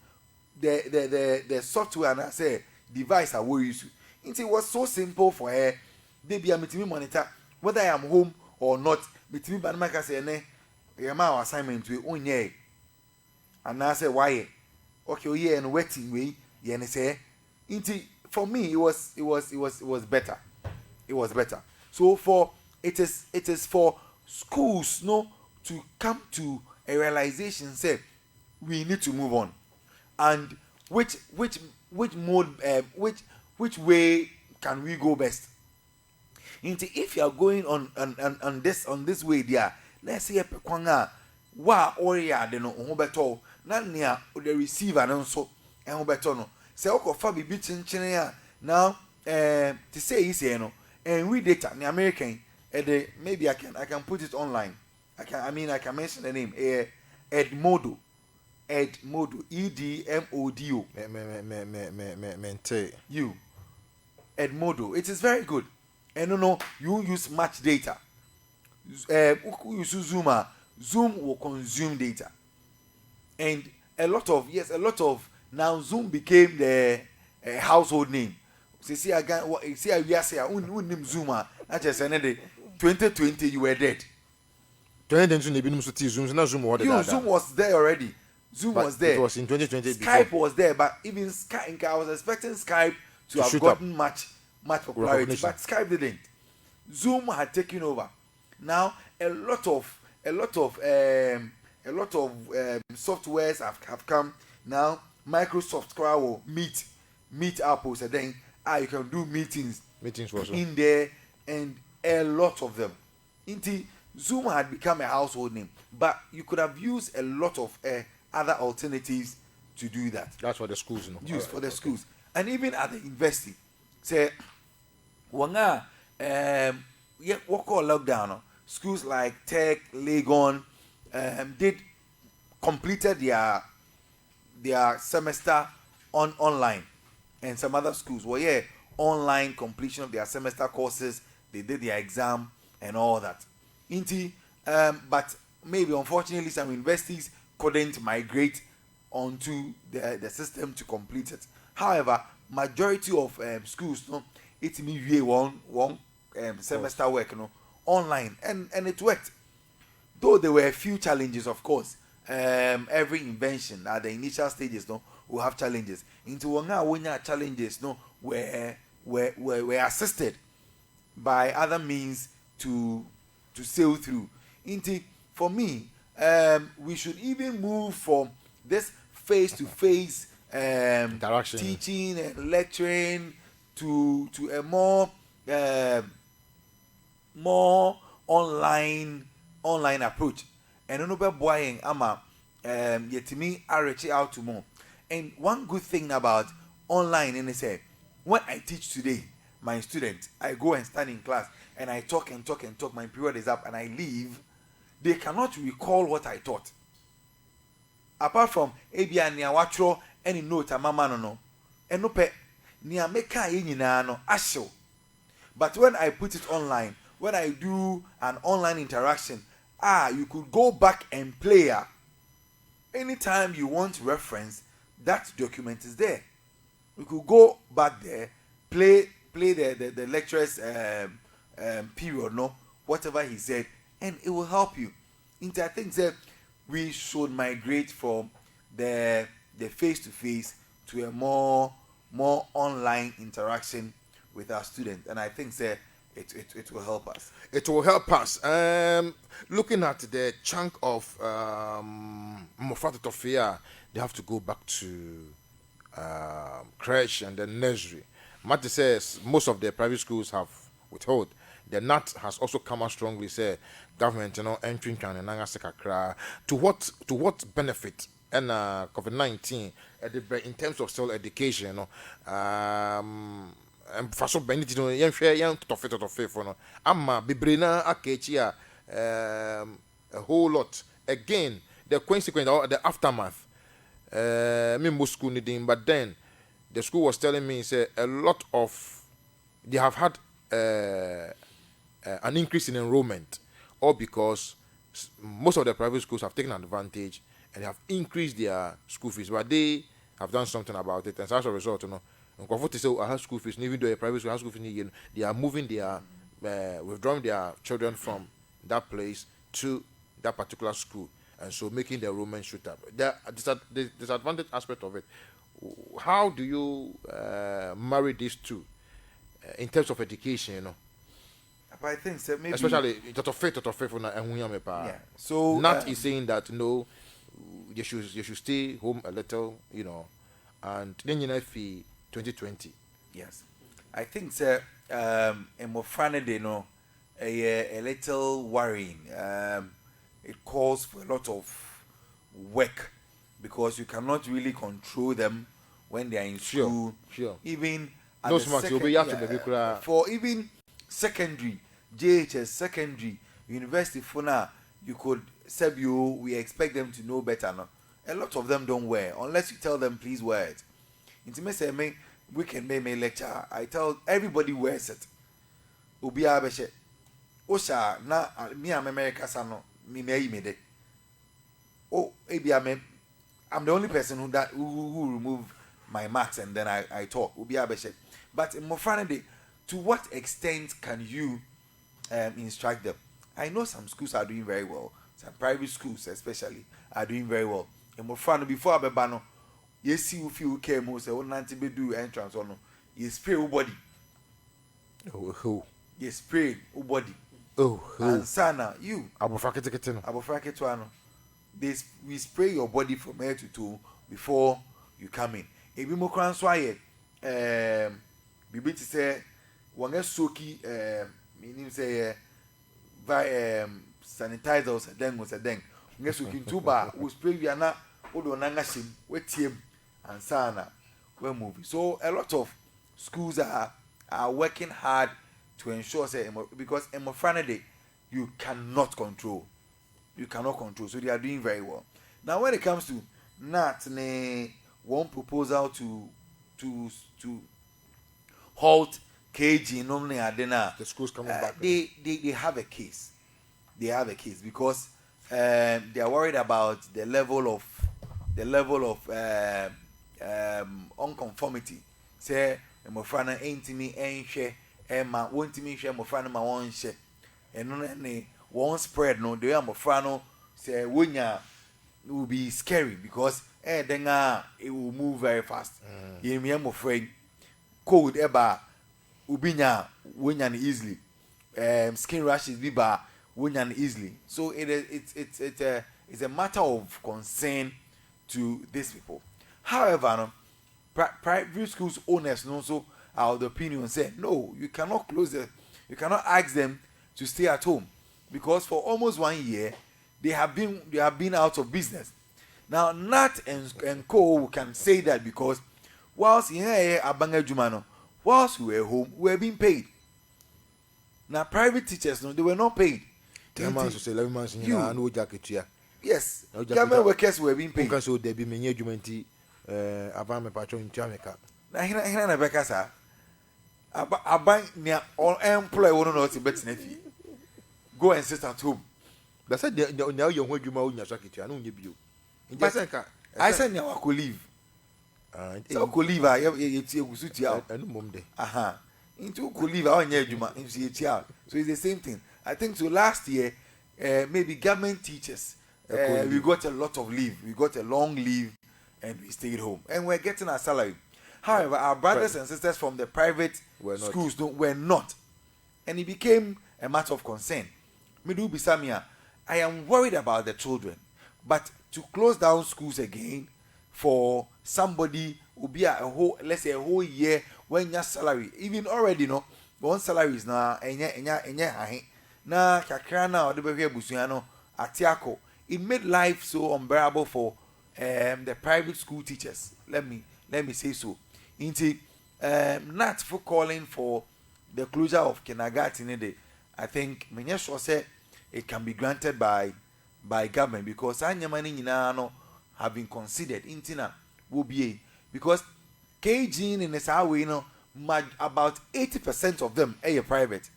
the software and I say device I will use. It was so simple for her. They be a meeting monitor whether I am home or not. Meeting by my say ne my assignment we own ye. And I say why? Okay, yeah, and waiting way. Yeah, and say for me it was better. It was better. So it is for schools to come to a realization say we need to move on, and which mode which way can we go best? If you are going on this way there, let's say pekwanga wa area de no ho beto na nea the receiver no so ho beto no say okofa bibi chinchin ya now to say is no and we data in American maybe I can put it online. I can mention the name. Edmodo. EDMODO. You. Edmodo. It is very good. And you use much data. You use Zoom. Zoom will consume data. And a lot of now Zoom became the household name. See we are saying Zoom. I just said 2020 you were dead. Zoom was there already. Zoom was there. It was in 2020. Skype was there, but even Skype, I was expecting Skype to have gotten much popularity, but Skype didn't. Zoom had taken over. Now a lot of softwares have come. Now Microsoft will meet Apple, so then you can do meetings in there, and a lot of them. Zoom had become a household name, but you could have used a lot of other alternatives to do that. That's for the schools, For the schools, and even at the university. Say, wanga what call lockdown? Schools like Tech, Legon, completed their semester online, and some other schools were online completion of their semester courses. They did their exam and all that. But maybe unfortunately some universities couldn't migrate onto the system to complete it. However, majority of schools it me one semester work online, and it worked. Though there were a few challenges, of course. Every invention at the initial stages will have challenges. Into one challenges were assisted by other means to sail through. For me, we should even move from this face-to-face interaction, teaching and lecturing to a more online approach. And no boying ama yetimi reach out to more. And one good thing about online is say when I teach today, my students, I go and stand in class and I talk. My period is up and I leave. They cannot recall what I taught. Apart from ebia nia watro any note mama no eno pe nia meka ye nyina no ahyew. But when I put it online, when I do an online interaction, you could go back and play. Anytime you want reference, that document is there. You could go back there, play the lecturer's period, whatever he said, and it will help you. I think that we should migrate from the face-to-face to a more more online interaction with our students, and I think say it will help us. It will help us. Looking at the chunk of Mofata Tofia, they have to go back to creche and then nursery. Mati says most of the private schools have withheld. The NAT has also come out strongly. Say government, entering to what benefit and COVID-19 in terms of still education, and for some benefit, young tofe for no. Amma bibrina akechi a whole lot. Again, the consequence or the aftermath. Me most school needing, but then the school was telling me say a lot of they have had an increase in enrollment, all because most of the private schools have taken advantage and they have increased their school fees, but they have done something about it, and as a result, and say I have school fees, even though a private school has school fees, they are moving their withdrawing their children from that place to that particular school, and so making the enrollment shoot up. The disadvantage aspect of it. How do you marry these two in terms of education? But I think so, maybe especially yeah. So Nat is saying that no, you should stay home a little, and then 2020. Yes, I think so. In more funny, a little worrying. It calls for a lot of work because you cannot really control them when they are in school. Sure. Even those marks you'll be for even secondary, JHS secondary, university for now, you could sub you. We expect them to know better now. A lot of them don't wear unless you tell them please wear it. Intimate we can make a lecture. I tell everybody wears it. Ubi abeshe. Osha na me am America sano me de. Oh, maybe I'm the only person who remove my marks and then I talk. Ubi abeshe. But in Mofrane, to what extent can you instruct them? I know some schools are doing very well. Some private schools especially are doing very well. In Mofrane, before Abebano, you see if you came who say, oh, Nanti be do entrance or no, you spray your body. Oh, you spray your body. Oh, and Sana, you. Abofraketuano. We spray your body from head to toe before you come in. If you more swaye, Bibi to say, one soaky, meaning say, sanitizers, then was a deng. Yes, we can 2 bar, we spray you na, Odo Nangasim, wet him, and Sana, we're moving. So a lot of schools are working hard to ensure, say, because in Friday, you cannot control. You cannot control. So they are doing very well. Now, when it comes to Nat, one proposal to halt KG normally Adena, the schools coming back. They have a case. They have a case because they are worried about the level of unconformity. Say, Mofrana ain't me ain't share, Emma won't me share Mofrana my one share, and no one spread no. The Mofrano say Wunya will be scary because then it will move very fast. You me am afraid cold eba ubinya Wunya easily. Skin rashes biba Wunya easily. So it's a matter of concern to these people. However, no, private schools owners also are of the opinion say no, you cannot you cannot ask them to stay at home because for almost 1 year they have been out of business. Now Nat and Co can say that because whilst here Abanga Jumano, whilst we were home, we were being paid. Now private teachers, no, they were not paid. 10 months to say 11 months in no jacket here. Yes, government workers were being paid. So they be many jumenti abame patron in Jamaica. Na hina na beka sa aban nia all employee won not bet na fi. Go and sit at home. They said now you ho dwuma unya jacket ya no nye bio. I said nia wa ko leave. So ko leave a ye tie gusu tia. Enu mom de. Aha. Into ko leave a onya dwuma nso ye tia. So it's the same thing. I think so last year maybe government teachers we got a lot of leave. We got a long leave and we stayed home and we're getting our salary. However, our brothers and sisters from the private schools were not. And it became a matter of concern. Midu Bisamia, I am worried about the children. But to close down schools again for somebody who be a whole, let's say a whole year when your salary, even already no, one salary is now na kakra na ode behwe busua no atiako. It made life so unbearable for the private school teachers. Let me say so. Inti not for calling for the closure of kindergarten. I think many sure say it can be granted by government because anyamani nyina no have been considered. Intina will be because KG in the way no about 80% of them are private.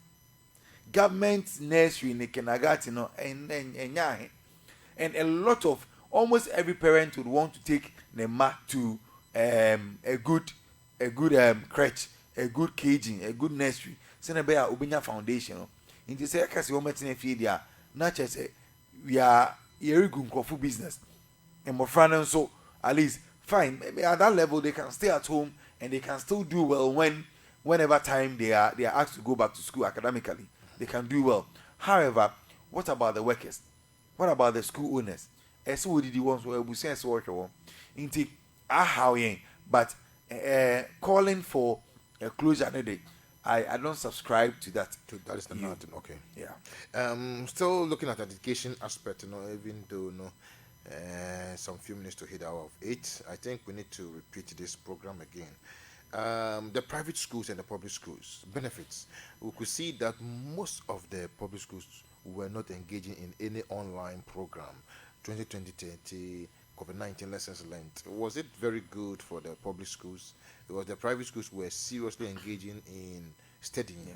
Government nursery in the kindergarten no and a lot of almost every parent would want to take their ma to a good crèche, a good caging, a good nursery. Send a bear Ubinya Foundation. In the circus, you met in a field, not just say we are very good for business. And more friend so at least fine. Maybe at that level they can stay at home and they can still do well whenever time they are asked to go back to school academically. They can do well. However, what about the workers? What about the school owners? As who did the ones who will say so work into but calling for a closure day. I don't subscribe to that. That is the mountain, okay. Yeah. Still looking at the education aspect, even though some few minutes to hit hour of 8, I think we need to repeat this program again. The private schools and the public schools benefits. We could see that most of the public schools were not engaging in any online program. 2020 COVID-19 lessons learned. Was it very good for the public schools? Because the private schools were seriously engaging in studying.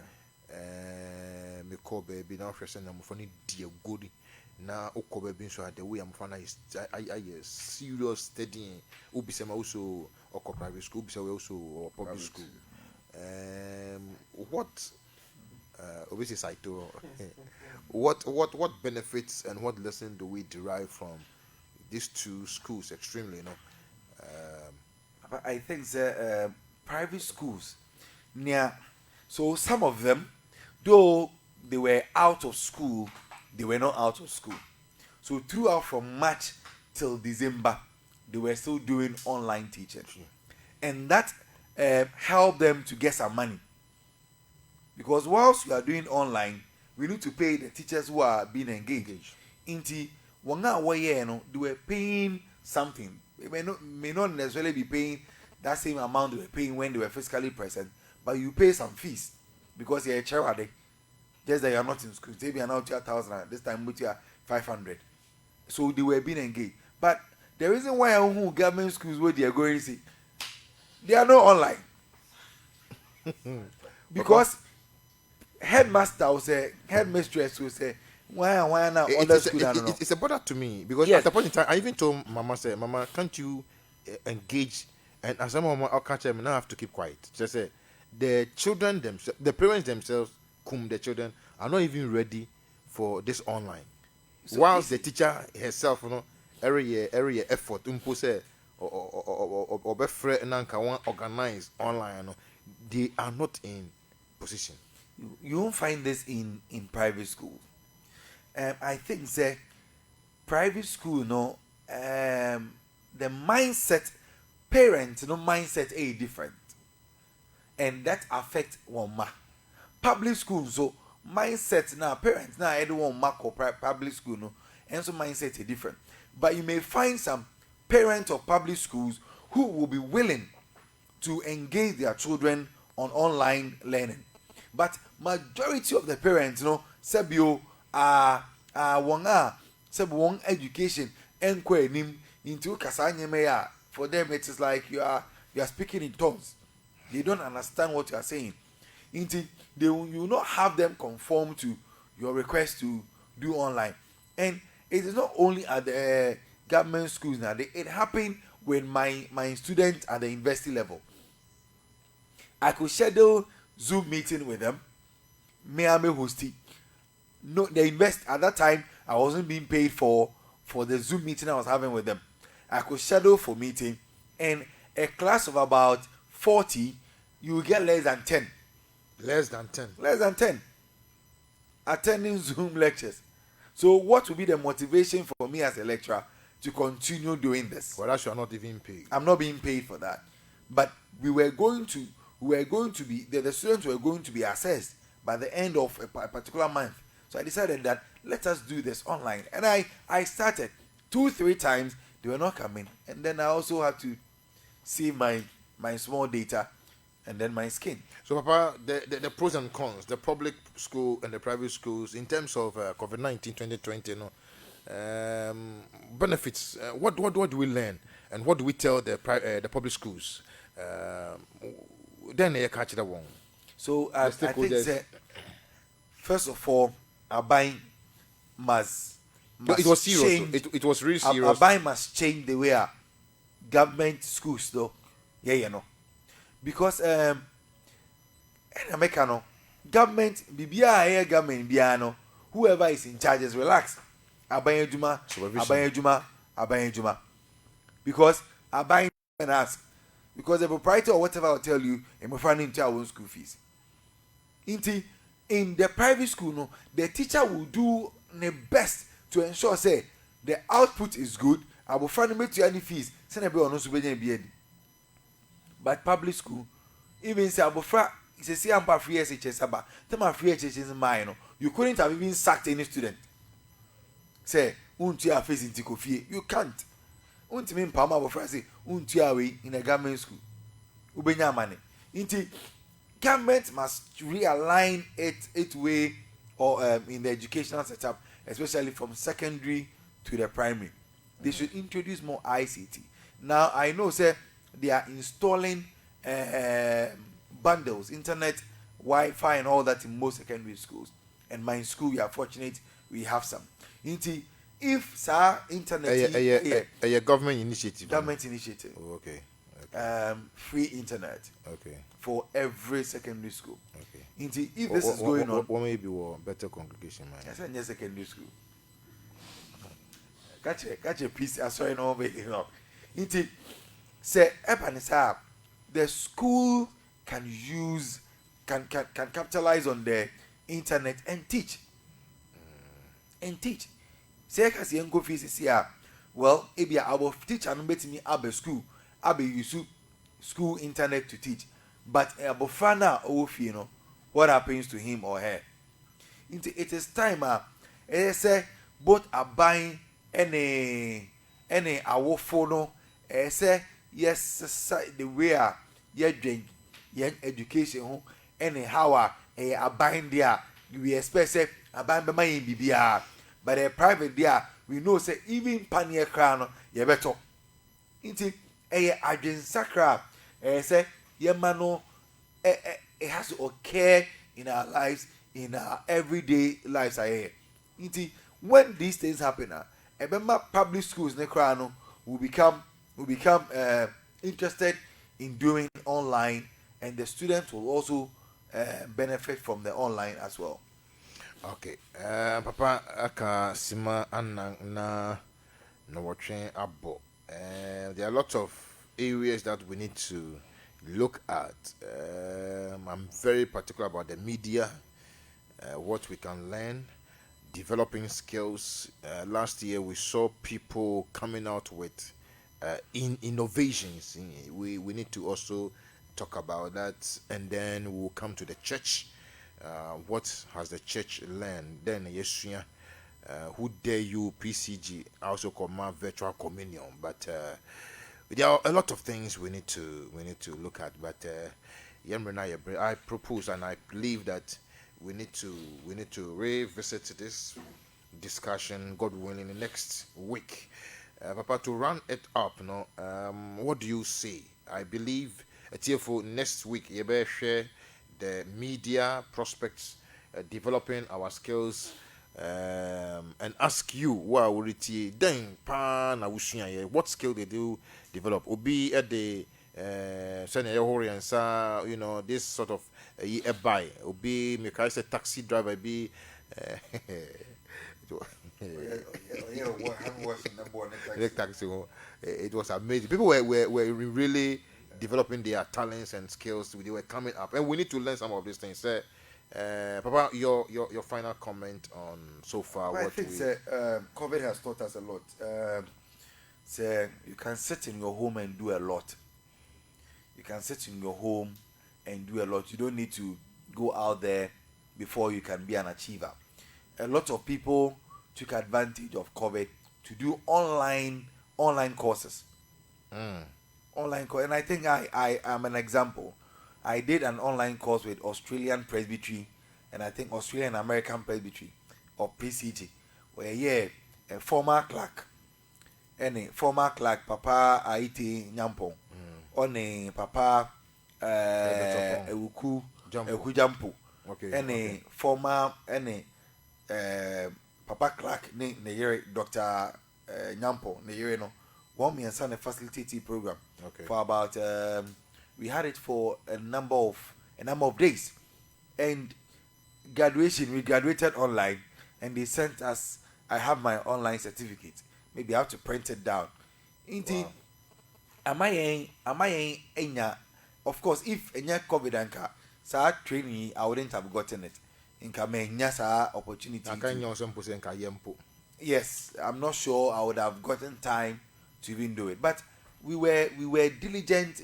Me call baby now fresh and I'm funny dear goody. Now oko baby so the way I'm funny is I serious studying. Ubisema also oko private school, ubisema also or public school. What obviously Saito what benefits and what lesson do we derive from these two schools extremely, I think the private schools so some of them, though they were out of school, they were not out of school. So throughout from March till December, they were still doing online teaching. And that helped them to get some money. Because whilst you are doing online, we need to pay the teachers who are being engaged. Inti they were paying something. They may not necessarily be paying that same amount they were paying when they were physically present, but you pay some fees because you're a charity. Just that you are not in school. Maybe you are now 1,000. This time you are 500. So they were being engaged. But the reason why government schools where they are going to see, they are not online. Because headmaster will say, headmistress will say, why now other school? It's a bother to me because at the point in time, I even told Mama, Mama, can't you engage? And as some Mama, I'll catch them and I have to keep quiet. Just say the children themselves, the parents themselves, the children are not even ready for this online. So whilst the teacher herself, every year effort impose or be free and organize online, they are not in position. You won't find this in private school. I think the private school, the mindset, parents, mindset is different, and that affects one ma. Public school, so mindset now, parents now everyone mark or public school, and so mindset is different. But you may find some parents of public schools who will be willing to engage their children on online learning. But majority of the parents, sebio one education enquiring into kasanya for them it is like you are speaking in tongues. They don't understand what you are saying. You will not have them conform to your request to do online. And it is not only at the government schools now. It happened with my students at the university level. I could schedule Zoom meeting with them. Me host it. No, they invest at that time. I wasn't being paid for the Zoom meeting I was having with them. I could schedule for meeting, and a class of about 40, you will get less than 10. Less than 10. Less than 10. Attending Zoom lectures. So what will be the motivation for me as a lecturer to continue doing this? Well, that you are not even paid. I'm not being paid for that. But we were going to be, the students were going to be assessed by the end of a particular month. So I decided that let us do this online. And I started 2-3 times. They were not coming. And then I also had to save my small data and then my skin. So, Papa, the pros and cons, the public school and the private schools, in terms of COVID-19 2020, benefits, what do we learn? And what do we tell the public schools? Then they catch that one. So, I think that, first of all, our buying must it was serious. Change. It was really serious. Our buying must change the way our government schools, though. Because in America, government, government, whoever is in charge is relaxed. Abayin Juma. Because Abayin and ask. Because the proprietor or whatever will tell you, I'm referring to our own school fees. In the private school, no, the teacher will do the best to ensure say the output is good. I will find make to any fees. Send everyone knows to but public school, even say abofra, it's a see I'm free SHS about. Them free SHS is mine. You couldn't have even sacked any student. Say, unti are facing Tikofie. You can't. Unti mean Palma abofra say, unti are we in a government school. Ubenya money. Inti government must realign its way or in the educational setup, especially from secondary to the primary. They should introduce more ICT. Now I know, say, they are installing bundles, internet, Wi-Fi, and all that in most secondary schools. And my school, we are fortunate, we have some. If sir, internet, a government initiative. Government initiative. Oh, okay. Free internet. Okay. For every secondary school. Okay. If this is going on, what may be a better congregation, man? I said secondary school. Catch a piece. I saw it over here. Say, the school can capitalize on the internet and teach. Say, because you go fees here. Well, if you our teacher no bet me abe school, abe use school internet to teach. But abofana ofi no, what happens to him or her? It is time. Say both are buying any our phone. Say yes, the way you drink, your education, anyhow, a buying there. We expect say a buying by my BBR, but a private there. We know say even panier crown, you better. Into a agent sacra, say your mano, it has to occur in our lives, in our everyday lives. Into when these things happen, remember public schools ne crown will become interested in doing online, and the students will also benefit from the online as well. Okay. Papa aka sima anang na watching abo. There are a lot of areas that we need to look at. I'm very particular about the media, what we can learn, developing skills. Last year we saw people coming out with innovations. We need to also talk about that, and then we'll come to the church. What has the church learned? Then yes, who dare you PCG also command virtual communion, but there are a lot of things we need to look at. But I propose and I believe that we need to revisit this discussion, God willing, in the next week. Papa, to run it up, what do you say? I believe for next week, you better share the media prospects, developing our skills, and ask you what skill they do develop. Obi at the this sort of a buy. Obi make I say taxi driver be. It was amazing. People were really developing their talents and skills. They were coming up, and we need to learn some of these things. Papa, your final comment on so far. Well, I think COVID has taught us a lot. You can sit in your home and do a lot. You can sit in your home and do a lot. You don't need to go out there before you can be an achiever. A lot of people took advantage of COVID to do online courses. Online course, and I think I am an example. I did an online course with Australian Presbytery and I think Australian American Presbytery or PCG, where a former clerk, Papa Aiti Nyampo, on a Papa Ewuku Jampo, any former Papa Clark, Dr. Nyampo, no. One me and son a facilitating program for about we had it for a number of days, and we graduated online, and they sent us. I have my online certificate. Maybe I have to print it down. Indeed, am I enya? Of course, if enya COVID anka, sa training I wouldn't have gotten it. Inka me enya sa opportunity. Yes, I'm not sure I would have gotten time to even do it, but we were diligent.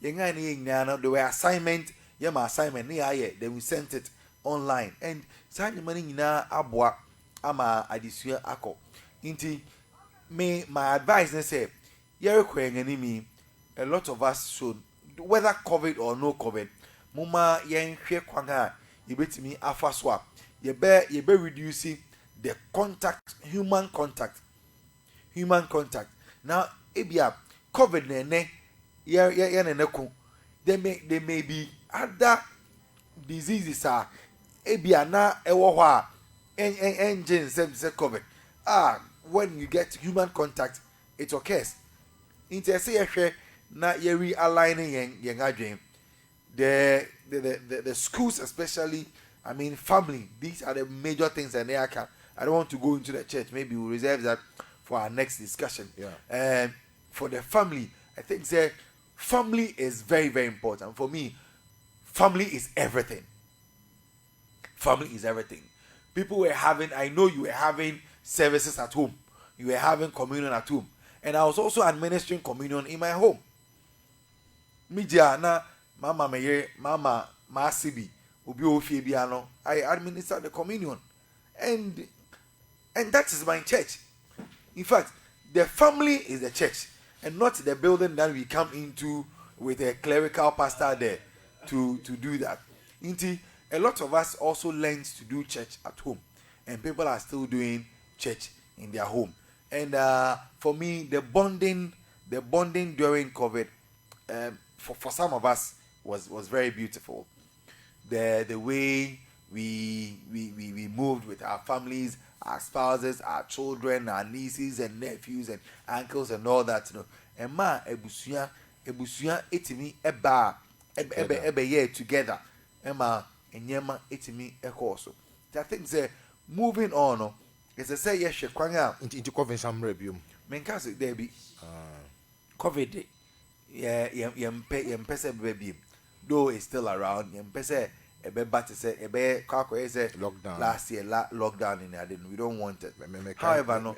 There were assignment, my assignment, then we sent it online, and sign money na abwa ama adisua ako. Inti me my advice is say a lot of us should, whether COVID or no COVID, muma yen hwe kwanga yebetimi afa swap ye be reducing the human contact. Now ebia COVID nene there may be other diseases ebia na ewo ho a engine say COVID. When you get human contact, it occurs. Inti say yehwe na ye realigning yen adwen. The schools especially, I mean family, these are the major things, and I don't want to go into the church. Maybe we'll reserve that for our next discussion. And for the family, I think family is very, very important. For me, family is everything. Family is everything. People were having, I know you were having services at home. You were having communion at home. And I was also administering communion in my home. Media na mama masibi obi ofie biano. I administer the communion. And that is my church. In fact, the family is the church, and not the building that we come into with a clerical pastor there to do that. A lot of us also learned to do church at home, and people are still doing church in their home. And for me, the bonding during COVID, for some of us was very beautiful. The way we moved with our families, our spouses, our children, our nieces and nephews and uncles and all that, and ebusuya etimi ebe year together. Emma enyema etimi ekoso. I think moving on, it's a say yes kwanga into COVID some review. Menkase there be COVID yempese baby. Though it's still around, yempese lockdown last year lockdown in Aden. We don't want it. However, no.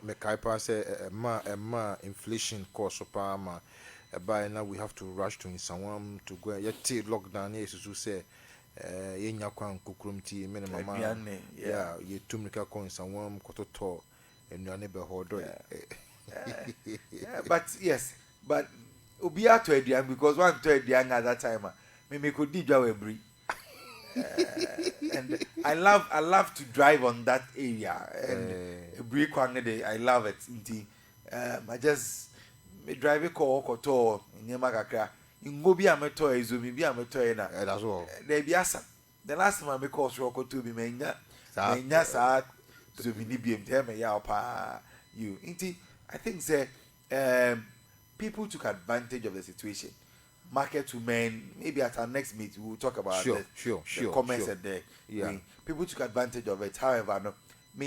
Inflation cost by now we have to rush to someone to go yet lockdown. Yes, to say minimum. Yeah, you two make a coin someone koto and your neighborhood. But yes, but Ubia to Edian because one to Edian at that time. Me could did a breed. And I love to drive on that area and I love it. I just drive a car koto in Yamakaka. In Gobi Amato is me be Amato na. That's all. There be asa. The last time I make calls roko to be menya sa to be nibium tell me ya pa you. I think people took advantage of the situation. Market women, maybe at our next meet we will talk about the comments there. Yeah. People took advantage of it. However,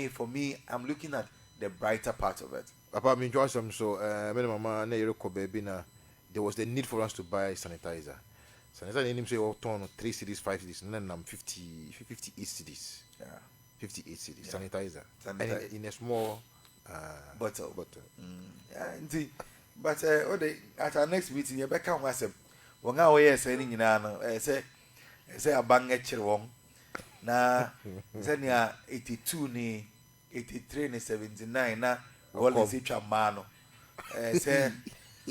for me, I'm looking at the brighter part of it. Apart me join some so minimum na baby na there was the need for us to buy sanitizer. Sanitizer didn't say, oh, turn 3 cities, 5 cities, and then 58 cities. Yeah. 58 cities, Yeah. sanitizer. And in a small bottle. Mm. Yeah, but at our next meeting, you back on myself. When I was saying, you know, I say a bang at your wrong. Na sɛnea 82 ne 83 ne 79 na wɔle si twa mmaa no sɛ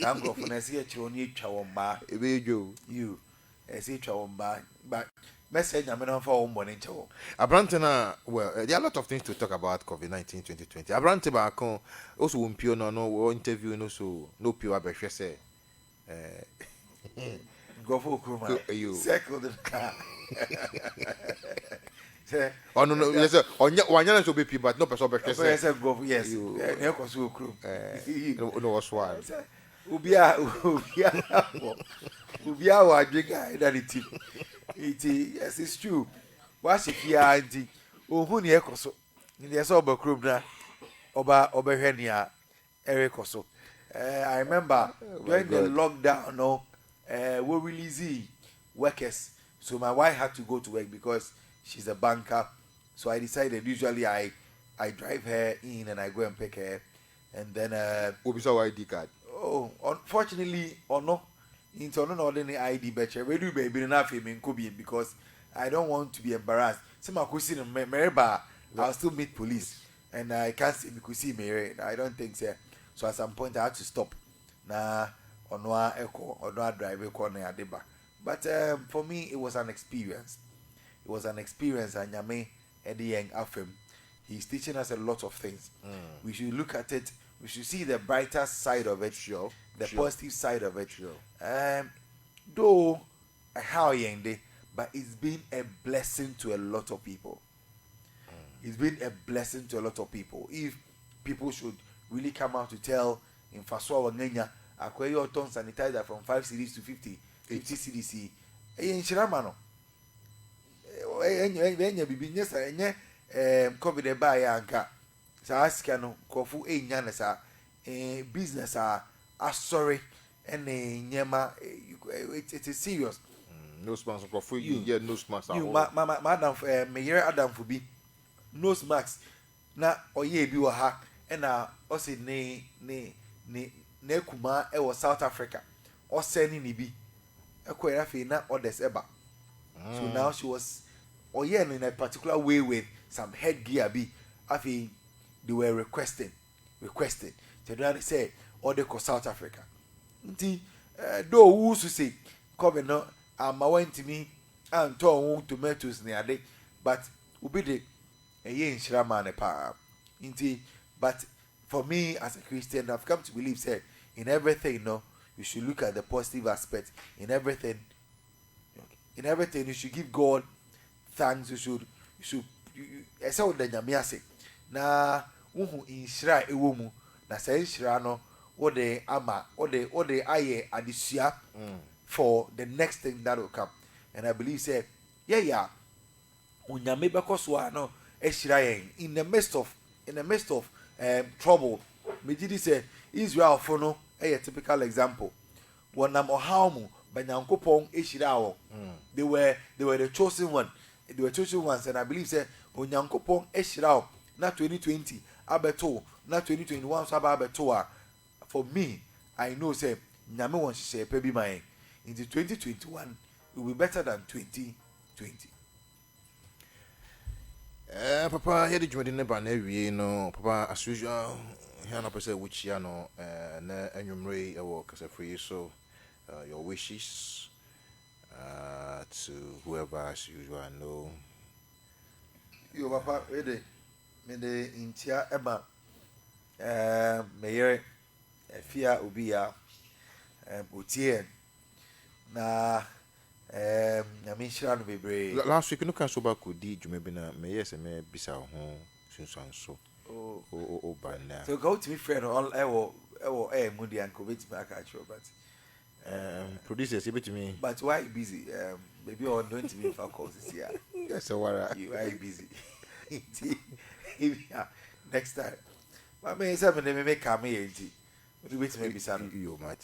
saa nkurɔfo no ɛsɛ yɛkyerɛ ne twa wɔn mmaa ɛbɛyɛdwo you ɛsɛ twa wɔn mmaa but mɛsɛ nyame no mfa wɔn mmɔne nkyɛ wɔn abrante na well there are a lot of things to talk about COVID-19 2020 abrante baako also wɔ mpio no interview no so no pio abɛhwɛ sɛ nkurɔfo okuro circle the car. Oh no, yes, sir. On so be people, but no person be yes. Yes, no was why. Ubia wa drink that it yes, it's true. Wash it here, auntie. Oh, who near Coso? In the sober group na Oba Oberhenia Ericoso. I remember during the lockdown, no, we release workers. So my wife had to go to work because she's a banker. So I decided usually I drive her in and I go and pick her. And then Obisa ID card. Oh, unfortunately or no, into no ordinary ID but we do baby enough in Kobe because I don't want to be embarrassed. Some are question in Merba, I'll still meet police and I can't see because see Mary. I don't think so. So at some point I had to stop. Nah, on no echo or no drive a corner at the back. But for me, it was an experience. It was an experience. And Nyame Eddie Yang Afem, he's teaching us a lot of things. We should look at it. We should see the brighter side of it. Sure. The positive side of it. Sure. Though how Yende, but it's been a blessing to a lot of people. It's been a blessing to a lot of people. If people should really come out to tell in Faswa Wangenya, acquire your tongue sanitizer from 5 cities to 50 CDC. Shiramano. Bibi nyesa COVID ba ya anka. Sa askano kofu enya sa business sorry and nyema it is serious. No sponsor for you. Yeah, no sponsor. You madam mayor Adam Fubi. Nose mask na oye bi wa ha na o se ne kuma e was South Africa. O sending ni bi. Na others eba. So now she was in a particular way with some headgear be afi they were requesting. They say order ko South Africa. Nti though who to say come no ama went to me and told tomatoes near day but ubi de nshira man pa. Nti but for me as a Christian I've come to believe say in everything you should look at the positive aspect in everything. In everything, you should give God thanks. You should. I say what the Nyame say. Na uhu inshira ewomu. Na say inshira no. What the ama. What the aye adisia for the next thing that will come. And I believe say yeah. Unyame bekoswa no eshira yen in the midst of trouble. Mejidi say Israel for no a typical example. Wanam ohaumu. Banyankopon eshirawo. They were the chosen one. They were chosen ones, and I believe say Onyankopon eshirawo. Not 2020 abeto, not 2021 so abeto. For me, I know say Nyame won say pebi mine. In the 2021 it will be better than 2020. Papa, here the Jordan never no Papa as usual. Here na person which ya no na enyumre e work as a free so. Your wishes to whoever as usual know. You papa ready? Me de intia eba meyere efia obia otie na nyame hira no bebre. Last week no kan so ba kodi dwuma bi na me yes me bisa ho sunsan so. Oh bana. So go to me friend all ewo mudi anko bit me aka actual but producers bit me. But why you busy? Maybe on don't me for calls this year. Yes, so what you are busy. Next time. But me say me make come here. What do you make me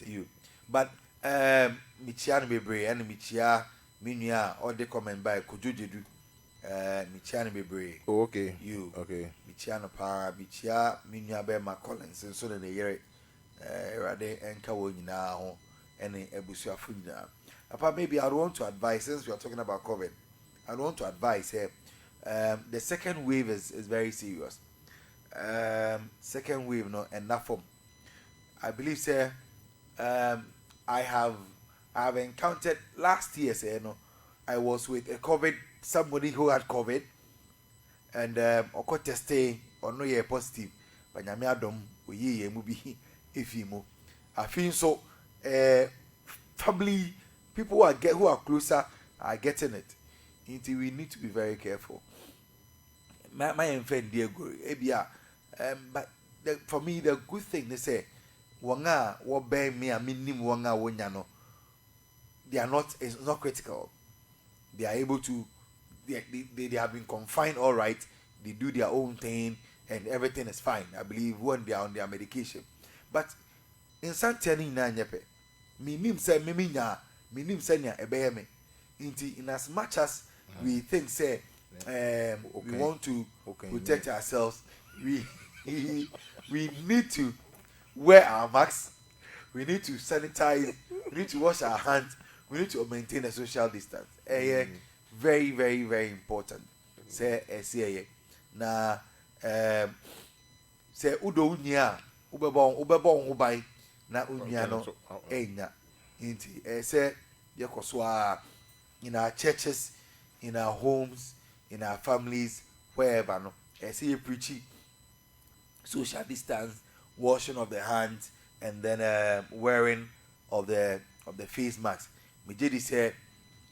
you. But Michia no bebre and Michia Minya or the comment by Kujudu Michia no bebre. Oh, okay. You okay. Michia no pa Michia Minya be ma Collins and so the year Rade and Kawo nyina ho any ebusuafo nyina. Apart maybe I want to advise since we are talking about COVID. I want to advise here. The second wave is very serious. Second wave no enough form. I believe say I have encountered last year say no I was with a COVID somebody who had COVID and oko testing or no ye positive but nyame adom oyi ye mu bi efimu I feel so family people who are closer are getting it. We need to be very careful. My friend dear go ebia but for me the good thing they say wanga wo be me a minim wanga wonya no they are not, it's not critical. They are able to they have been confined all right, they do their own thing and everything is fine. I believe when they are on their medication. But in Santani na nyepe minim say miminya minim say nya ebeye me in as much as we think say we want to protect ourselves, we need to wear our masks, we need to sanitize, we need to wash our hands, we need to maintain a social distance. Very, very, very important. Say na say udo unya ubebon ubay na unya no enya inti say yekoswa in our churches, in our homes, in our families, wherever no say preaching social distance, washing of the hands, and then wearing of the face mask. Me jadi say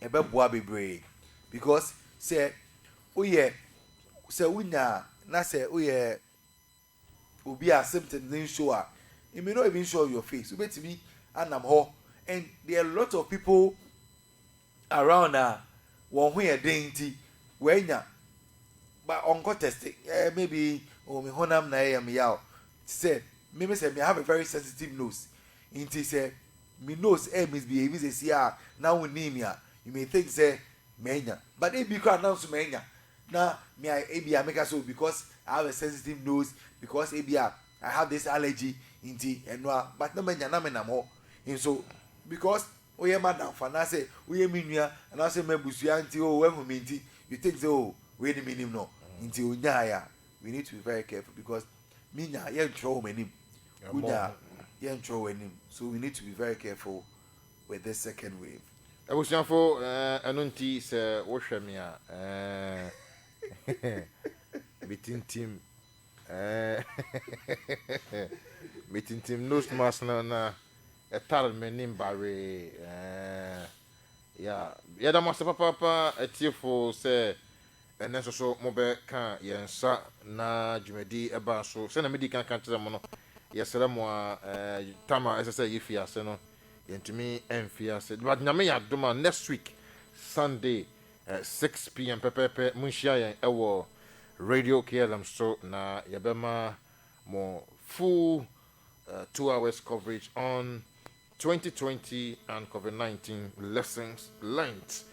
ebe boa bebre because say oye say unya na say oye obi a symptoms in show a you may not even show your face. You better be anam ho and there are a lot of people around one way a dainty wenya but on testing maybe me honam na am yaw say maybe say me have a very sensitive nose inti say me nose misbehave say see now anemia you may think say menya but if you can announce menya na me I make so because I have a sensitive nose because I have this allergy inti enwa but no menya na me na mo and so because oye madam for na say oye minua and I say mebusua nti o we hu nti you think say oh we the minimum no nti onya ya we need to be very careful because minya yen throw manim unya yen throw manim so we need to be very careful with this second wave. Abusianfo anunti se wo hwɛ me a bitintim bitintim nose mask na etar menim bare ya da masa papa atiefo se ene so mo be kan yensa na dwumadi eba so se na medi kan kan tere mo no yesere mo tama ese yefia se no yentumi enfia se but nyame ya doma next week Sunday 6 p.m. pepepe munshia yen ewo Radio KLM so na yebema mo full 2 hours coverage on 2020 and COVID-19 lessons learned.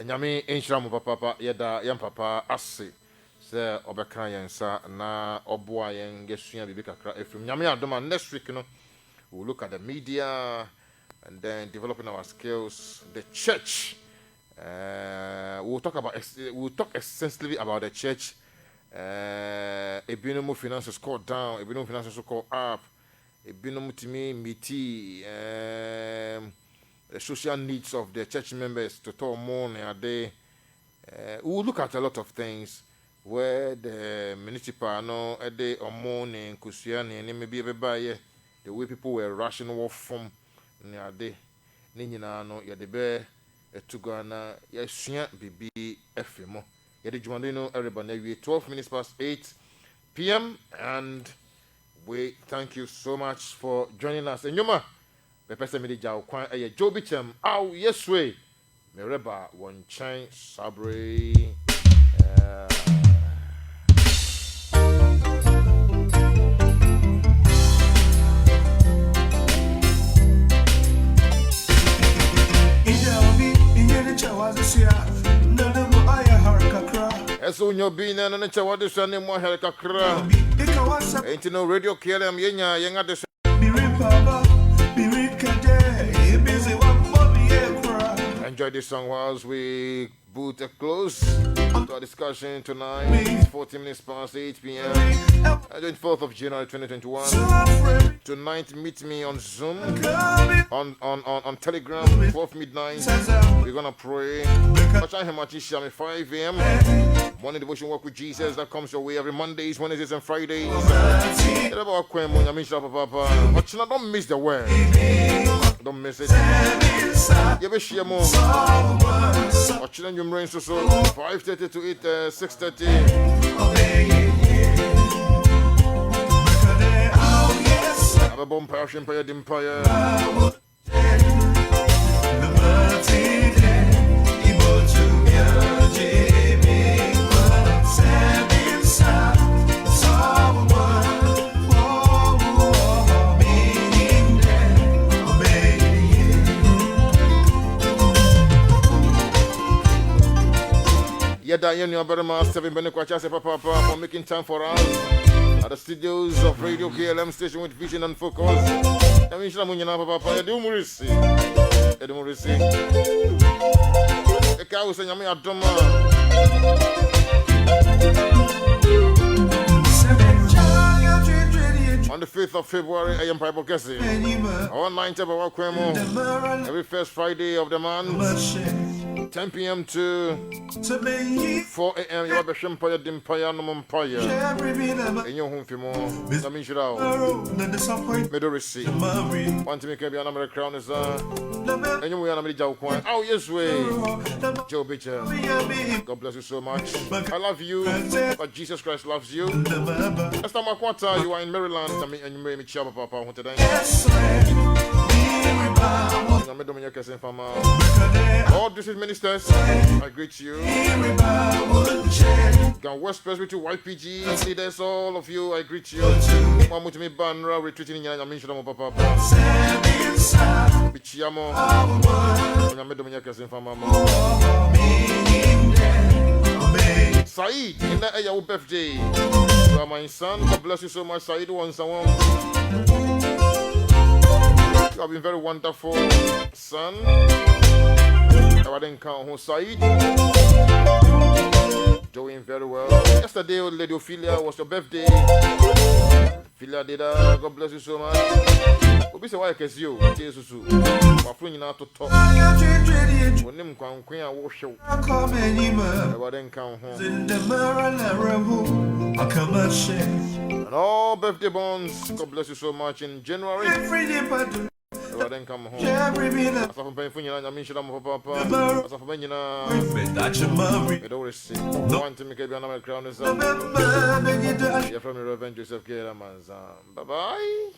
Nyame enhira mo papa yeda yam papa ase se obeka yensa na oboa yen gesua bibi kakra efim nyame adoma next week no we'll look at the media and then developing our skills, the church. We'll talk extensively about the church. Ebinomo finances called down, ebinomo finances called up, ebinomo timi miti the social needs of the church members to talk more and they we'll look at a lot of things where the municipal no they or morning kusiani and maybe everybody the way people were rushing off from neade ni nyina no ye de be etugana ye sua bibi efemo ye de jumande no everybody na 12 minutes past 8 p.m. and we thank you so much for joining us. Enyoma be pese me de jaw kwan eye Jobi Chem aw yeswe me reba won chan sabre so your being and a what is your name? Kakra. Ain't no radio KLM Yenya, Yang at the enjoy this song whilst we put a close to our discussion tonight. It's 40 minutes past 8 p.m. 24th of January 2021. Tonight, meet me on Zoom, on Telegram, 12 midnight. We're gonna pray. 5 a.m. Morning devotion walk with Jesus that comes your way every Mondays, Wednesdays, and Fridays. Don't miss the word. Don't miss it. You be share more. Watching you rain so 5:30 to 6:30. Have a bomb passion for your empire. Diane, your better master, Papa, for making time for us at the studios of Radio KLM station with vision and focus. I mean, Papa, I do Murisi. I do Murisi. A cow saying, I'm a doma. On the 5th of February, I am Bible Cassie. On 9th of our Quemo, every first Friday of the month. 10 p.m. to 4 a.m. You have a Shempire Dimpire Nompire. In your home for more. Samishao. Medorisi. Want to make a American crown is and you will have a oh, yes, way. Joe Bitcher. God bless you so much. I love you, but Jesus Christ loves you. Last time I quarter, you are in Maryland, and you made me chop Papa today. All district ministers, I greet you. West Presbytery, YPG leaders, all of you, I greet you. One to me, Banra, retreating in Yamin Papa. Bichiamo, Said, in that your birthday. You are my son. God bless you so much, Said. Once someone. You have been very wonderful, son. I didn't count who Said. Doing very well. Yesterday, Lady Ophelia, was your birthday. Ophelia did God bless you so much. Obi say why cause you Jesus su. Wa fro nyina to to. Onim kwankwan a wo hwew. I didn't count who. And all birthday bonds, God bless you so much in January. I didn't come home. As I'm paying for you, I mean, should I'm papa. As I'm paying you now, I don't receive. Want to make a banana crown is up. You're from the Reverend Joseph Klm Ansa. Bye bye.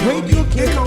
Radio KLM.